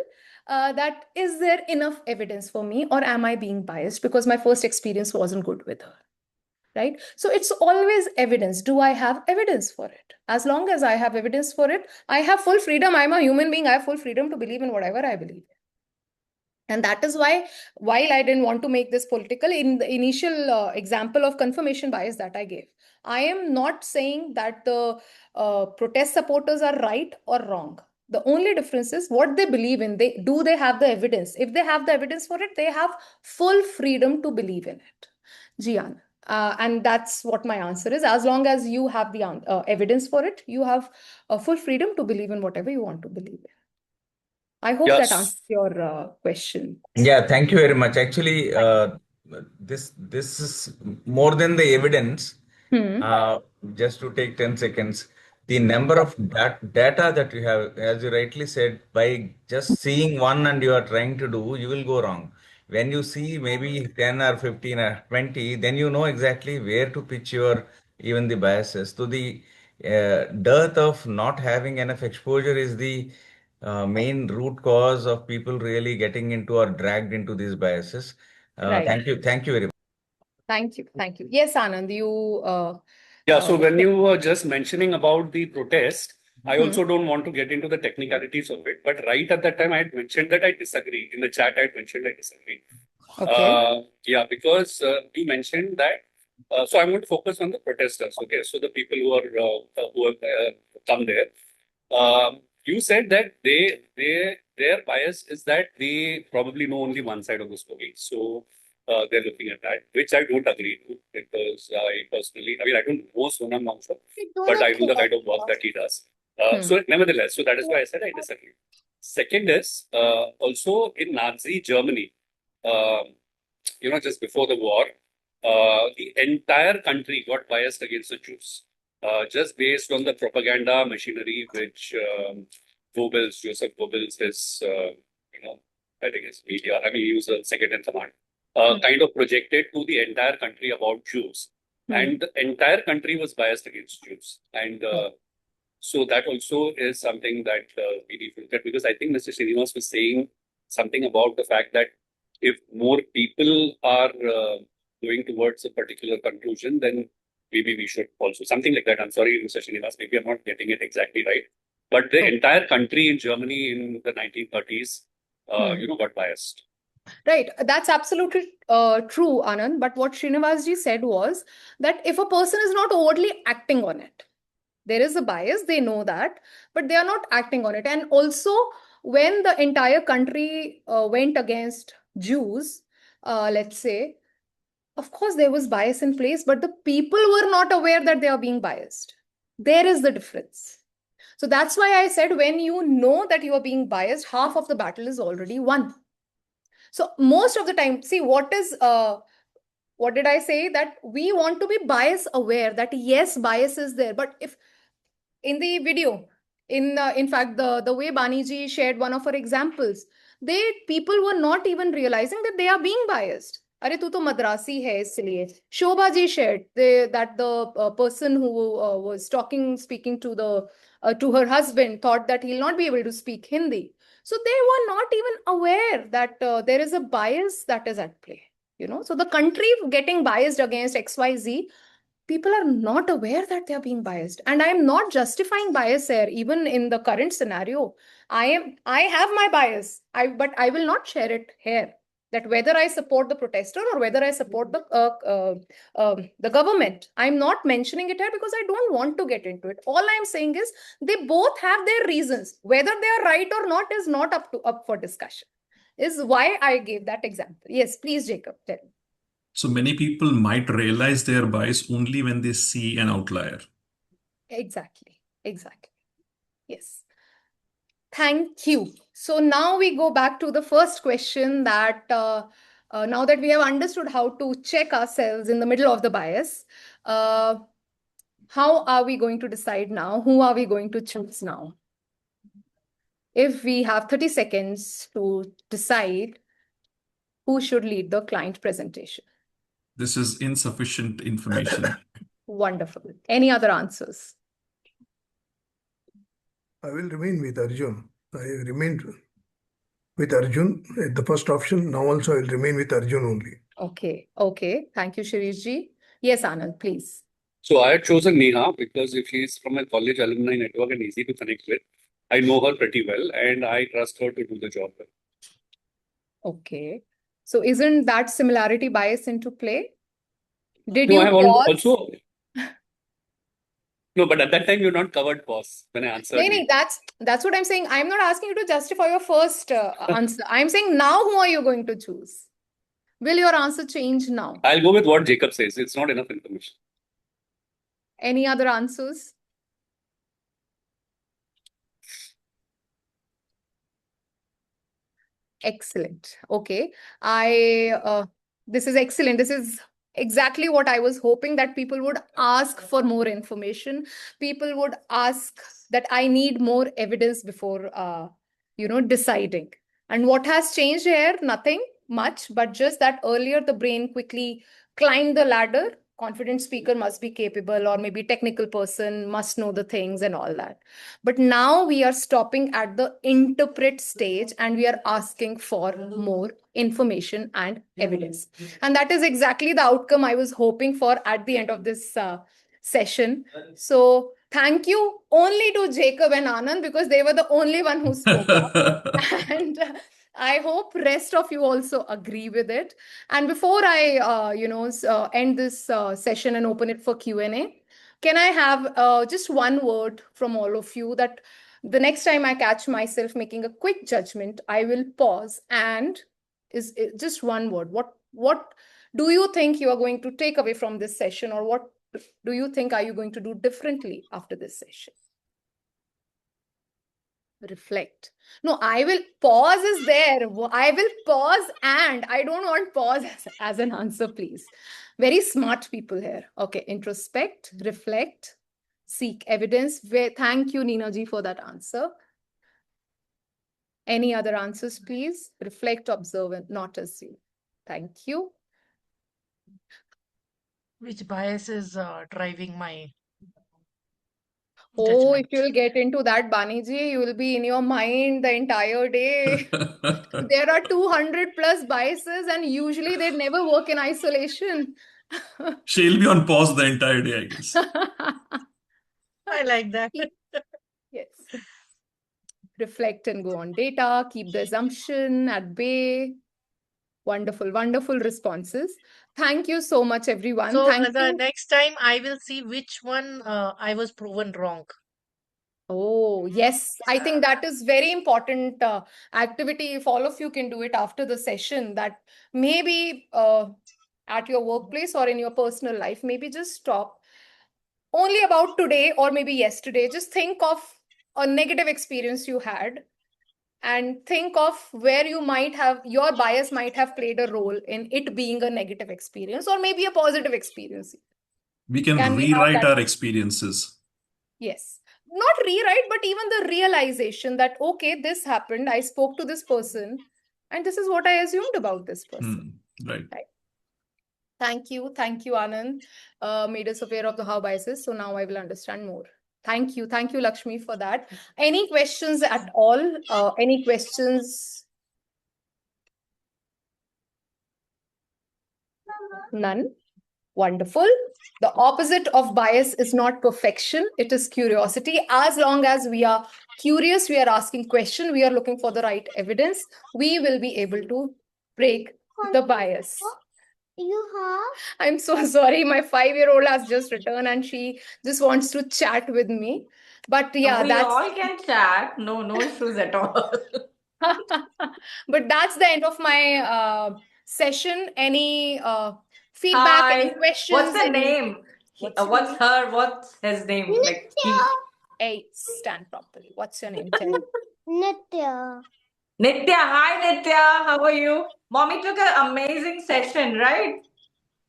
That is there enough evidence for me, or am I being biased because my first experience wasn't good with her? Right? So it's always evidence. Do I have evidence for it? As long as I have evidence for it, I have full freedom. I'm a human being. I have full freedom to believe in whatever I believe. And that is why, while I didn't want to make this political, in the initial example of confirmation bias that I gave, I am not saying that the protest supporters are right or wrong. The only difference is what they believe in. They have the evidence? If they have the evidence for it, they have full freedom to believe in it. Jian. And that's what my answer is. As long as you have the evidence for it, you have full freedom to believe in whatever you want to believe in. I hope that answers your question. Yeah, thank you very much. Actually, this is more than the evidence. Just to take 10 seconds, the number of data that you have, as you rightly said, by just seeing one and you are trying to do, you will go wrong. When you see maybe 10 or 15 or 20, then you know exactly where to pitch your even the biases. So the dearth of not having enough exposure is the main root cause of people really getting into or dragged into these biases. Right. Thank you very much. Thank you. Thank you. Yes, Anand, you. Yeah, so when you were just mentioning about the protest, I Hmm. also don't want to get into the technicalities of it. But right at that time, I had mentioned that I disagree. In the chat, I had mentioned I disagree. Okay. Yeah, because you mentioned that. So I'm going to focus on the protesters. Okay, so the people who have come there. You said that their bias is that they probably know only one side of the story. So they're looking at that, which I don't agree to, because I personally, I mean, I don't know Sonam Mansha, but I know the kind of work that he does. So nevertheless, so that is why I said I disagree. Second is also in Nazi Germany, just before the war, the entire country got biased against the Jews, just based on the propaganda machinery which Joseph Goebbels, I think his media, I mean, he was the second in command, kind of projected to the entire country about Jews. And the entire country was biased against Jews. And so that also is something that we need to look at, because I think Mr. Srinivas was saying something about the fact that if more people are going towards a particular conclusion, then maybe we should also, something like that. I'm sorry, Mr. Srinivas, maybe I'm not getting it exactly right. But the entire country in Germany in the 1930s, got biased. Right. That's absolutely true, Anand. But what Srinivasji said was that if a person is not overtly acting on it, there is a bias, they know that, but they are not acting on it. And also, when the entire country went against Jews, let's say, of course, there was bias in place, but the people were not aware that they are being biased. There is the difference. So that's why I said when you know that you are being biased, half of the battle is already won. So most of the time, see, what did I say? That we want to be bias aware, that yes, bias is there. But if in the video, in fact, the way Baniji shared one of her examples, people were not even realizing that they are being biased. अरे तू तो मद्रासी है इसलिए. Shobha ji shared that the person who was speaking to her husband thought that he'll not be able to speak Hindi. So they were not even aware that there is a bias that is at play. So the country getting biased against XYZ, people are not aware that they are being biased. And I am not justifying bias here, even in the current scenario. I have my bias, but I will not share it here. That whether I support the protester or whether I support the government, I'm not mentioning it here because I don't want to get into it. All I'm saying is they both have their reasons. Whether they are right or not is not up for discussion. Is why I gave that example. Yes, please, Jacob, tell me. So many people might realize their bias only when they see an outlier. Exactly. Yes. Thank you. So now we go back to the first question that now that we have understood how to check ourselves in the middle of the bias, how are we going to decide now? Who are we going to choose now? If we have 30 seconds to decide who should lead the client presentation. This is insufficient information. Wonderful. Any other answers? I will remain with Arjun. I remained with Arjun at the first option. Now also I will remain with Arjun only. Okay. Okay. Thank you, Shirish ji. Yes, Anand, please. So I had chosen Neha because if she's from a college alumni network and easy to connect with, I know her pretty well and I trust her to do the job well. Okay. So isn't that similarity bias into play? Did No, you I have pause? also no, but at that time you're not covered pause when I answered No, you. that's what I'm saying. I'm not asking you to justify your first answer. I'm saying now who are you going to choose? Will your answer change now? I'll go with what Jacob says. It's not enough information. Any other answers? Excellent. Okay. This is excellent. This is exactly what I was hoping, that people would ask for more information. People would ask that I need more evidence before, deciding. And what has changed here? Nothing much, but just that earlier the brain quickly climbed the ladder. Confident speaker must be capable, or maybe technical person must know the things and all that. But now we are stopping at the interpret stage and we are asking for more information and evidence. And that is exactly the outcome I was hoping for at the end of this session. So thank you only to Jacob and Anand, because they were the only one who spoke up. And I hope rest of you also agree with it. And before I, end this session and open it for Q&A, can I have just one word from all of you, that the next time I catch myself making a quick judgment, I will pause and is just one word. What do you think you are going to take away from this session, or what do you think are you going to do differently after this session? Reflect. No, I will pause is there. I will pause, and I don't want pause as an answer, please. Very smart people here. Okay, introspect, reflect, seek evidence. Thank you, Neena ji, for that answer. Any other answers, please? Reflect, observe, and not assume. Thank you. Which bias is driving my Oh, judgment? if you'll get into that, Baniji, you will be in your mind the entire day. There are 200 plus biases, and usually they never work in isolation. She'll be on pause the entire day, I guess. I like that. Yes. Reflect and go on data, keep the assumption at bay. Wonderful, wonderful responses. Thank you so much, everyone. So Thank the you. next time I will see which one I was proven wrong. Oh, yes. I think that is very important activity. If all of you can do it after the session, that maybe at your workplace or in your personal life, maybe just stop only about today or maybe yesterday. Just think of a negative experience you had and think of where you might have, your bias might have played a role in it being a negative experience or maybe a positive experience. We can Can we have rewrite that? our experiences. Yes. Not rewrite, but even the realization that, okay, this happened. I spoke to this person and this is what I assumed about this person. Right. Thank you. Thank you, Anand. Made us aware of the how biases. So now I will understand more. Thank you. Thank you, Lakshmi, for that. Any questions at all? Any questions? None. Wonderful. The opposite of bias is not perfection. It is curiosity. As long as we are curious, we are asking questions, we are looking for the right evidence, we will be able to break the bias. I'm so sorry. My 5-year-old has just returned and she just wants to chat with me. But yeah, We all can chat. No issues at all. But that's the end of my session. Any feedback, Hi. any questions? What's the name? What's his name? Like he. Hey, stand properly. What's your name? Tell me. Nitya. Nitya, hi Nitya, how are you? Mommy took an amazing session, right?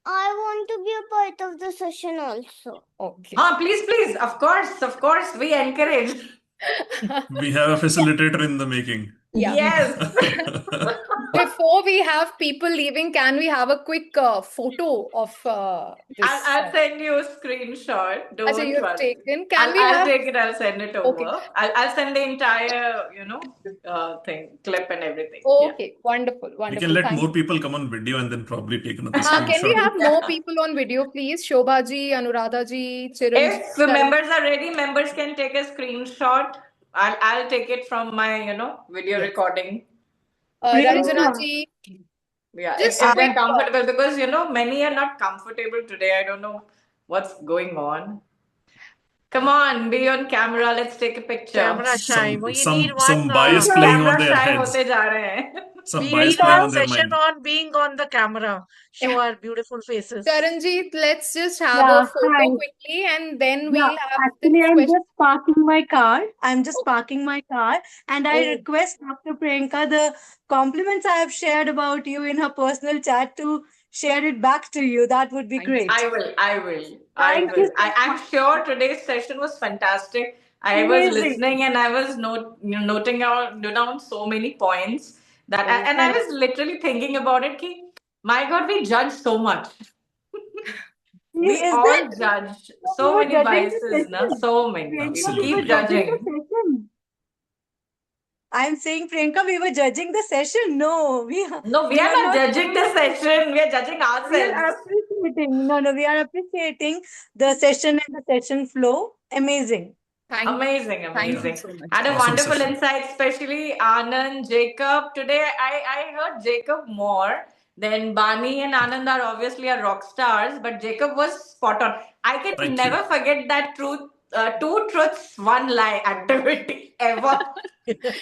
I want to be a part of the session also. Okay. Please, please, of course, we encourage. We have a facilitator in the making. Yeah. Yes. Before we have people leaving, can we have a quick photo of this? I'll send you a screenshot. Acha, Don't you have worry. taken. Can we I'll have? take it. I'll send it Okay. over. I'll send the entire, thing, clip and everything. Yeah. Okay. Wonderful. We Wonderful. can let Thank more you. people come on video and then probably take another Can we screenshot. have more people on video, please? Shobha ji, Anuradha ji, Chiranjeev. If the members are ready, members can take a screenshot. I'll take it from my, video Yes. recording. Ranjana ji. Yeah, Just if quick. they're comfortable, because many are not comfortable today. I don't know what's going on. Come on, be on camera. Let's take a picture. Camera shy. Some We need some one. some bias playing on Camera their shy heads. होते जा रहे हैं. Some We bias need playing one on their session mind. on being on the camera. Show our beautiful faces. Charanjeet, let's just have Yeah, a photo hi. quickly and then Yeah, we'll have the actually, I'm question. just parking my car. I'm just parking my car, and I Oh. request Dr. Priyanka the compliments I have shared about you in her personal chat to share it back to you. That would be great. I will. Thank you so I'm much. sure today's session was fantastic. I was Amazing. listening and I was noting down so many points and I Correct. was literally thinking about it. Ki, my God, we judge so much. We Is all it? judge We so were many judging the biases, na? session. So many. Priyanka, We we were keep judging the judging. session. I'm saying, Priyanka, we were judging the session. No, we are not judging the judging. session. We are judging We ourselves. are appreciating. No, we are appreciating the session and the session flow. Amazing. Amazing. so much. Had a Awesome wonderful session. insight, especially Anand, Jacob. Today I heard Jacob more. Then Bani and Anand are obviously our rock stars, but Jacob was spot on. I can Thank never you. forget that two truths, one lie activity ever.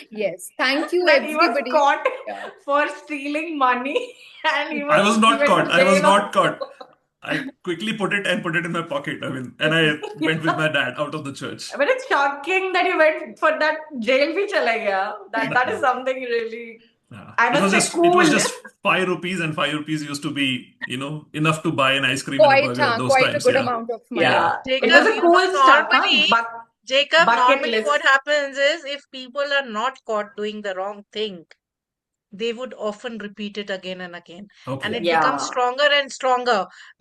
Yes. Thank you, That he was everybody. caught Yeah. for stealing money and he I was went not caught. to I was jail. not caught. I quickly put it in my pocket. And I went with my dad out of the church. But it's shocking that he went for that jail bhi chala gaya. That is something really. I It must was say cool. just 5 rupees, and 5 rupees used to be, enough to buy an ice cream Quite, in those quite a times. good Yeah. amount of money. Yeah. It Jacob, was a cool stuff, normally, huh? Jacob, bucket normally list. what happens is if people are not caught doing the wrong thing, they would often repeat it again and again. Okay. And it Yeah. becomes stronger and stronger.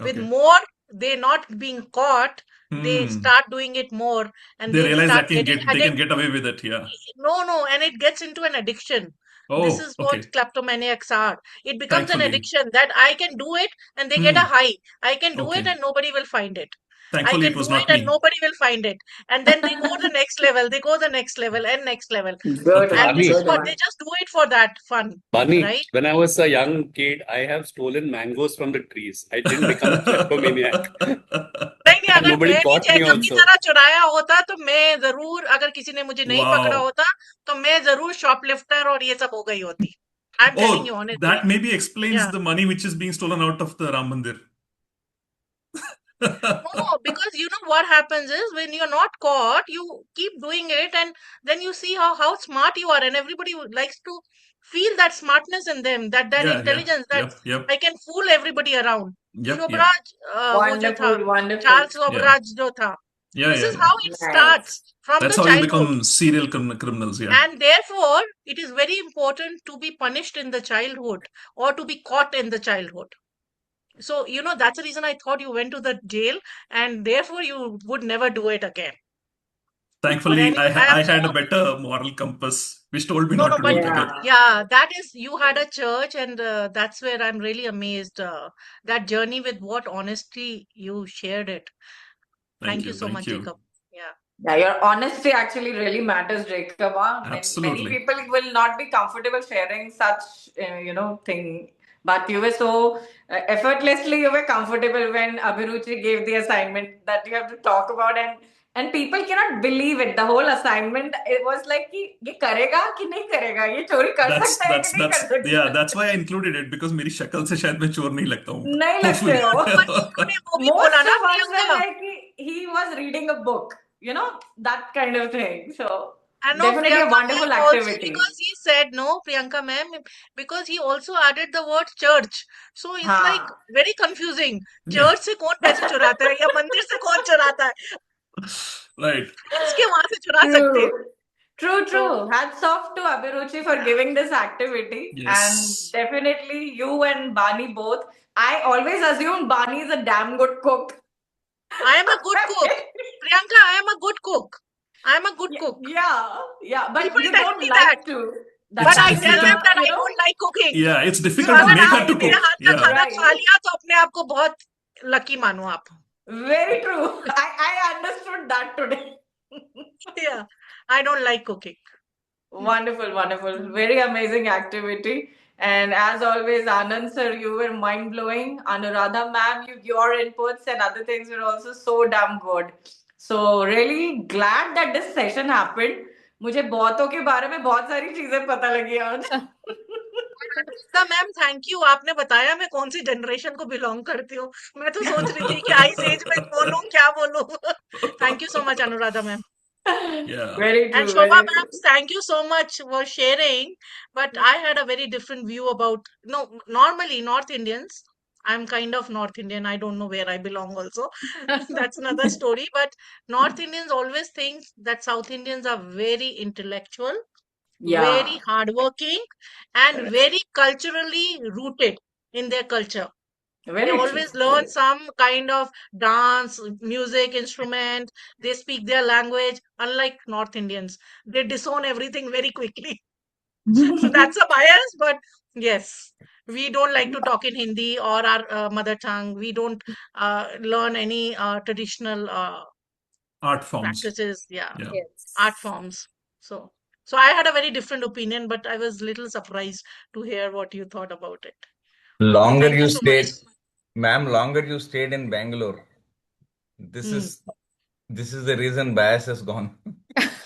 With Okay. more, they not being caught, they Hmm. start doing it more and They they realize start that they getting can get away with it. Yeah. No, and it gets into an addiction. This Oh, is what okay. kleptomaniacs are. It becomes an Thankfully. addiction that I can do it and they get a high. I can do it Okay. and nobody will find it. I Thankfully, can it was do not it and me. nobody will find it. And then they go the next level, they go the next level and next level. Good And one. this is Good what one. they just do it for that fun. Bunny, Right? when I was a young kid, I have stolen mangoes from the trees. I didn't become a kleptomaniac. नहीं And अगर nobody मैं भी caught me Jacob की also. तरह चुराया होता तो मैं जरूर अगर किसी ने मुझे नहीं पकड़ा Wow. होता तो मैं जरूर शॉपलिफ्टर और ये सब हो गई होती. I'm telling you Oh, honestly. that maybe explains Yeah. the money which is being stolen out of the Ram Mandir. No, because you know what happens is when you're not caught, you keep doing it, and then you see how smart you are, and everybody likes to feel that smartness in them, that Yeah, intelligence, that Yep. I can fool everybody around. Yep. Shobraj, वो जो था, Wonderful. Charles Yeah. Shobraj जो था. Yeah, This is yeah. how it starts from That's the how you childhood. become serial criminals. Yeah. And therefore, it is very important to be punished in the childhood or to be caught in the childhood. So, that's the reason I thought you went to the jail and therefore you would never do it again. Thankfully, But anyway, I had a better moral compass which told me not to but do it again. yeah, that is, you had a church, and that's where I'm really amazed. That journey with what honesty you shared it. Thank you so much, Jacob. Yeah. Yeah, your honesty actually really matters, Jacob. Huh? Many Absolutely. people will not be comfortable sharing such, thing. But you were so effortlessly, you were comfortable when Abhiruchi gave the assignment that you have to talk about, and people cannot believe it. The whole assignment, it was like, कि ये करेगा कि नहीं करेगा, ये चोरी कर सकता है कि नहीं कर सकता. That's why I included it, because मेरी शक्ल से शायद मैं चोर नहीं लगता हूँ. नहीं लगते हो. वो भी Most बोला ना of us were Priyanka. like he was reading a book, that kind of thing. So And no, Definitely a Priyanka wonderful ma'am also, activity. because he said no, Priyanka ma'am, because he also added the word church. So it's like हाँ. very confusing. Yeah. Church से कौन पैसे चुराता है या मंदिर से कौन चुराता है? Right. इसके वहां से चुरा सकते हैं. True, So true. Hats off to Abhiruchi for giving this activity. And Yes. definitely you and Bani both. I always assumed Bani is a damn good cook. I am a good cook. Priyanka, I am a good cook. I am a good cook. Yeah, but People you tell don't me that. like to. But It's I That's tell them difficult. that the, I don't like cooking. Yeah, it's So difficult to अगर make her आपने to मेरे cook. हाथ का Yeah. खाना right. खा लिया तो अपने आप को बहुत लकी मानो आप. Very true. I understood that today. Yeah, I don't like cooking. Wonderful, wonderful. Very amazing activity. And as always, Anand sir, you were mind blowing. Anuradha ma'am, your inputs and other things were also so damn good. So really glad that this session happened. मुझे बहुतों के बारे में बहुत सारी चीजें पता लगी आज. अनुष्का मैम थैंक यू, आपने बताया मैं कौन सी जनरेशन को बिलोंग करती हूँ. मैं तो सोच रही थी कि आइस एज में बोलूं क्या बोलूं. Thank you so much Anuradha ma'am. Yeah. Very And true, Shobha very ma'am, true. thank you so much for sharing. But I had a very different view about, no, normally North Indians, I'm kind of North Indian. I don't know where I belong also. That's another story. But North Indians always think that South Indians are very intellectual, Yeah, very hardworking, and correct. very culturally rooted in their culture. They Very true. always learn some kind of dance, music, instrument. They speak their language. Unlike North Indians, they disown everything very quickly. So that's a bias, but yes, we don't like to talk in Hindi or our mother tongue. We don't learn any traditional Art forms. practices. Yeah, Yeah. art forms. So, so I had a very different opinion, but I was little surprised to hear what you thought about it. So Longer thank you you so much. stayed, ma'am, longer you stayed in Bangalore. This Hmm. is this is the reason bias has gone.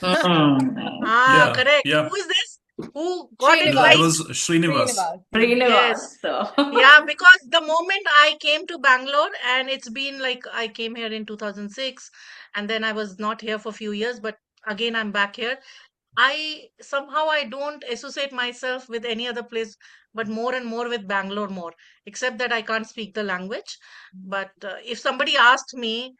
Ah, Yeah. correct. Yeah. Who is this? Who got it That right? Srinivas. was Srinivas. Srinivas. Yes. Srinivas. Yeah, because the moment I came to Bangalore, and it's been like I came here in 2006, and then I was not here for a few years, but again I'm back here. I somehow I don't associate myself with any other place, but more and more with Bangalore more, except that I can't speak the language. But if somebody asked me,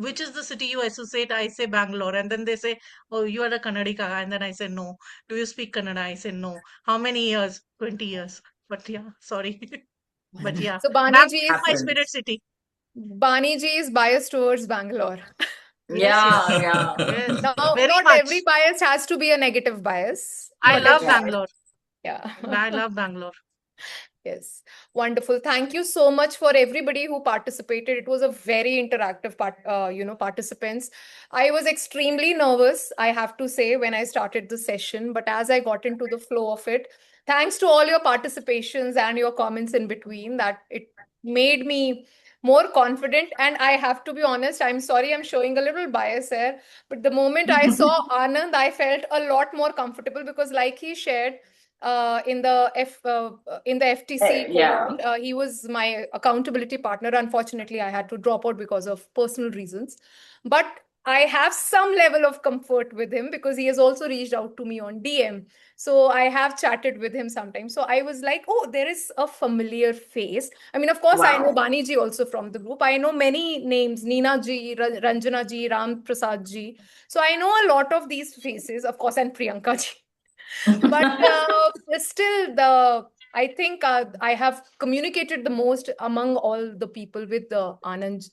which is the city you associate? I say Bangalore. And then they say, oh, you are a Kannadika. And then I say, no. Do you speak Kannada? I say, no. How many years? 20 years. But yeah, sorry. But yeah, So Bani Bangalore ji is is my spirit city. Bani ji is biased towards Bangalore. Yes, Yeah, yes, yeah. yes. Now, Very not every much. bias has to be a negative bias, I but love it's Bangalore. yeah. I love Bangalore. Yes, wonderful. Thank you so much for everybody who participated. It was a very interactive participants. I was extremely nervous, I have to say, when I started the session, but as I got into the flow of it, thanks to all your participations and your comments in between, that it made me more confident. And I have to be honest, I'm sorry, I'm showing a little bias here, but the moment I saw Anand, I felt a lot more comfortable because, like he shared, in the FTC Yeah. cohort. He was my accountability partner. Unfortunately, I had to drop out because of personal reasons. But I have some level of comfort with him because he has also reached out to me on DM. So I have chatted with him sometimes. So I was like, oh, there is a familiar face. I mean, of course, I know Wow. Bani ji also from the group. I know many names, Neena ji, Ranjana ji, Ram Prasad ji. So I know a lot of these faces, of course, and Priyanka ji. But still, I think I have communicated the most among all the people with Anand,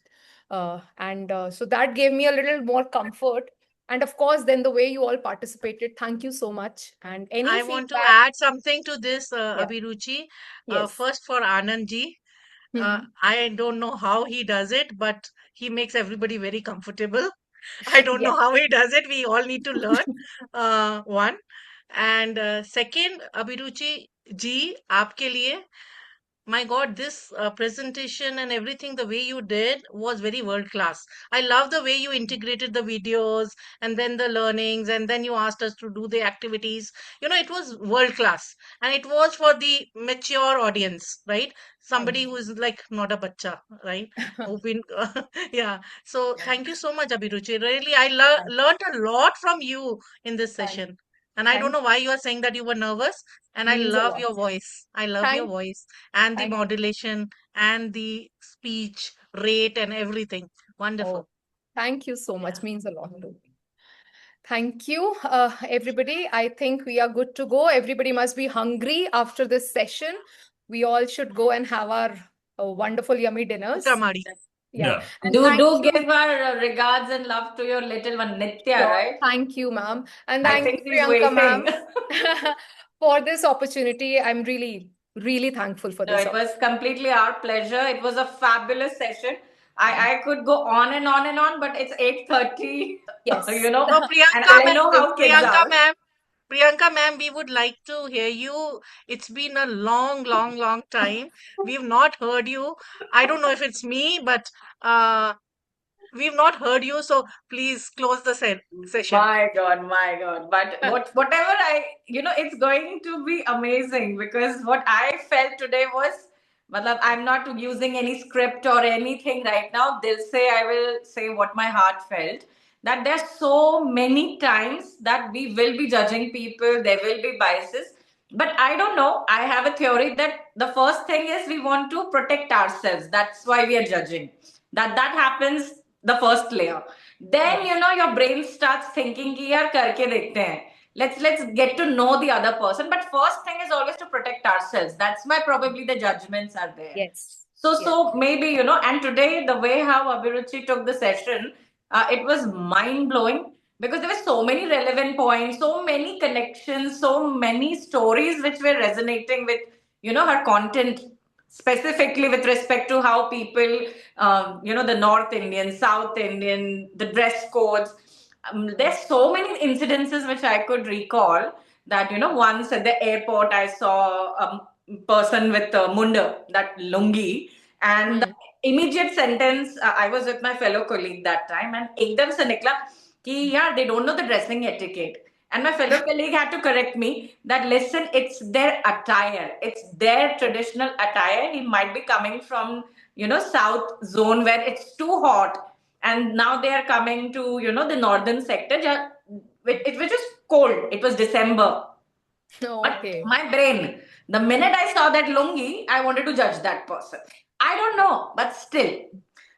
and so that gave me a little more comfort. And of course, then the way you all participated, thank you so much. And any I want to feedback? add something to this, Yeah. Abhiruchi. Yes. First for Anand ji. I don't know how he does it, but he makes everybody very comfortable. I don't Yes. know how he does it. We all need to learn. One. And second, Abhiruchi ji, आपके लिए my God, this presentation and everything, the way you did was very world class. I love the way you integrated the videos and then the learnings, and then you asked us to do the activities. It was world class, and it was for the mature audience, right? Somebody who is like not a bacha, right? Who've been, yeah. So thank you so much, Abhiruchi. Really, I learned a lot from you in this session. And I don't know why you are saying that you were nervous. And I Means a love lot. your voice. I love your voice and the modulation and the speech rate and everything. Wonderful. Thank you so much. Means a lot to me. Thank you, everybody. I think we are good to go. Everybody must be hungry after this session. We all should go and have our wonderful, yummy dinners. Yeah. And Do thank you. give our regards and love to your little one Nitya, Sure. right? Thank you, ma'am. And I thank think you, she's Priyanka, ma'am, waiting. for this opportunity. I'm really, really thankful for No, this it was completely our pleasure. It was a fabulous session. I could go on and on and on, but it's 8:30. Yes. Oh, And Priyanka, I ma'am, know how kids are. Priyanka, ma'am, we would like to hear you. It's been a long, long, long time. We've not heard you. I don't know if it's me, but we've not heard you. So please close the session. My God, my God. But whatever it's going to be amazing because what I felt today was, matlab, I'm not using any script or anything right now. I will say what my heart felt. That there's so many times that we will be judging people, there will be biases. But I don't know. I have a theory that the first thing is we want to protect ourselves. That's why we are judging. That happens the first layer. Then your brain starts thinking कि यार करके देखते हैं. Let's get to know the other person. But first thing is always to protect ourselves. That's why probably the judgments are there. Yes. So maybe and today the way how Abhiruchi took the session, it was mind blowing because there were so many relevant points, so many connections, so many stories which were resonating with her content specifically with respect to how people, the North Indian, South Indian, the dress codes. There's so many incidences which I could recall that, once at the airport, I saw a person with a munda, that lungi, and the immediate sentence, I was with my fellow colleague that time, and ekdam se nikla कि यार they don't know the dressing etiquette. And my fellow colleague had to correct me that listen, it's their attire, it's their traditional attire. He might be coming from south zone where it's too hot, and now they are coming to the northern sector, which is cold. It was December. But Okay. my brain, the minute I saw that lungi, I wanted to judge that person. I don't know, but still.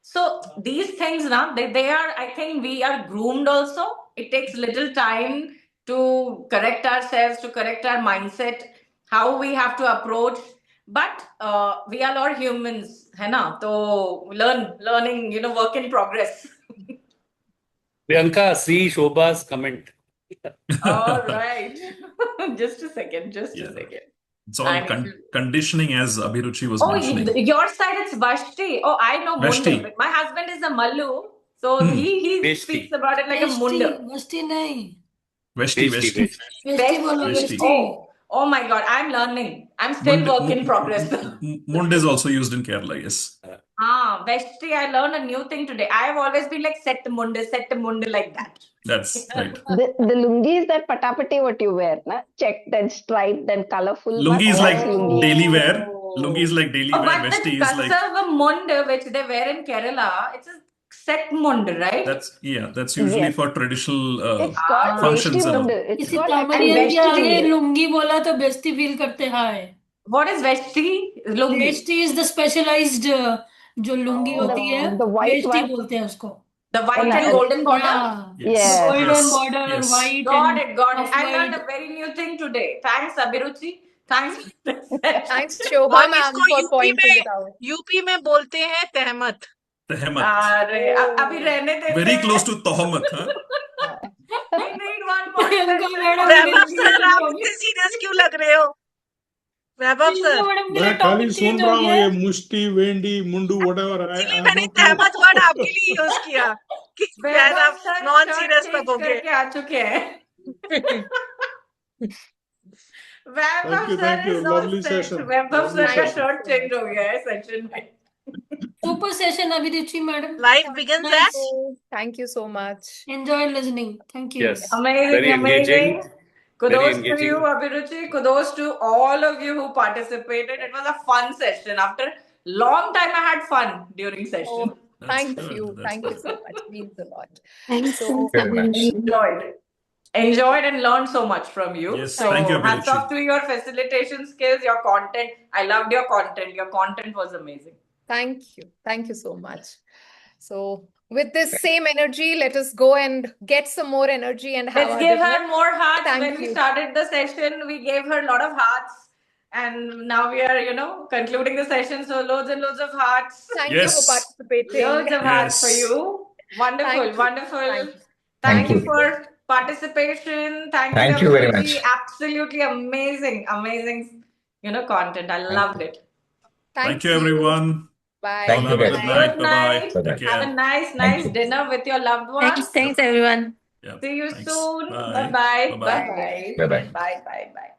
So these things now, they are, I think we are groomed also. It takes little time to correct ourselves, to correct our mindset, how we have to approach. But we are all humans, है ना? So learning, work in progress. Priyanka, see Shobha's comment. All right. Just a second. Just a second. It's all conditioning, as Abhiruchi was Oh, mentioning. your side it's Vashti. Oh, I know Munda. Vashti. My husband is a Mallu, so he speaks about it like a Munda. Vashti नहीं. Veshti. Veshti बोलो Veshti. Veshti. Oh my God, I'm learning. I'm still work in progress. Mund is also used in Kerala, yes. Veshti, I learned a new thing today. I have always been like set Munda like that. That's right. The lungi is that patapati what you wear, na? Checked and striped and colorful. Lungi is like lungi. daily wear. Lungi is like daily wear. But Veshti the is like Kasava Munda, which they wear in Kerala, it's a set Munda, right? that's usually Yes. for traditional It's called functions Veshti and all. Munda. It's किसी called तामिलियन के आगे Veshti. Lungi बोला तो bestie feel करते हैं. What is Veshti? Lungi. Veshti is the specialized जो लुंगी होती है. The white veshti one. बोलते हैं उसको. The white and golden border? Yeah. Yes. Golden border or white. Got it. off I learned white. a very new thing today. Thanks, Abhiruchi. Thanks. Thanks, Shobha और ma'am, इसको for pointing it out. UP में बोलते हैं तहमत. अरे अभी रहने देते Very हैं. close to Tohamat, huh? We need one more Priyanka session. Madam Vaibhav sir आप इतने सीरियस क्यों लग रहे हो? वैभव सर. मैडम के लिए मैं खाली टॉपिक सुन चेंज रहा हो हूँ गया. ये मुष्टि वेंडी मुंडू whatever I मैंने don't know. तहमत वर्ड आपके लिए यूज किया कि शायद वैभव आप sir non shirt serious change लगोगे. करके आ चुके हैं. Vaibhav sir Thank you. is all Lovely set. session. Vaibhav Lovely sir का session. shirt change हो गया है session में. Super session, Abhiruchi madam. Life begins Nice. Thank you so much. Enjoyed listening. Thank you. Yes. Amazing, Very engaging. amazing. Kudos Very to engaging. you, Abhiruchi. Kudos to all of you who participated. It was a fun session. After long time, I had fun during session. Thank you. Thank you so much. Means a lot. Thanks, So Very much. Enjoyed and learned so much from you. Yes, So thank you, hats Abhiruchi. off to your facilitation skills, your content. I loved your content. Your content was amazing. thank you. Thank you so much. So with this same energy, let us go and get some more energy and have Let's our give dinner. her more hearts. Thank When we you. started the session, we gave her a lot of hearts. And now we are, concluding the session. So loads and loads of hearts. Thank you for participating. Loads of hearts for Yes. you. Wonderful, Thank you. wonderful. Thank Thank you you. for participation. Thank you, Thank you very Abhiruchi. much. Absolutely amazing, amazing, content. I loved it. Thank you, everyone. Bye. All Thank you have a very good much. night. Good Bye-bye. night. Take Have a care. nice, Thank nice you. dinner with your loved ones. Thanks everyone. Yeah. See you Thanks. soon. Bye. Bye-bye. Bye-bye. Bye-bye. Bye-bye. Bye-bye. Bye.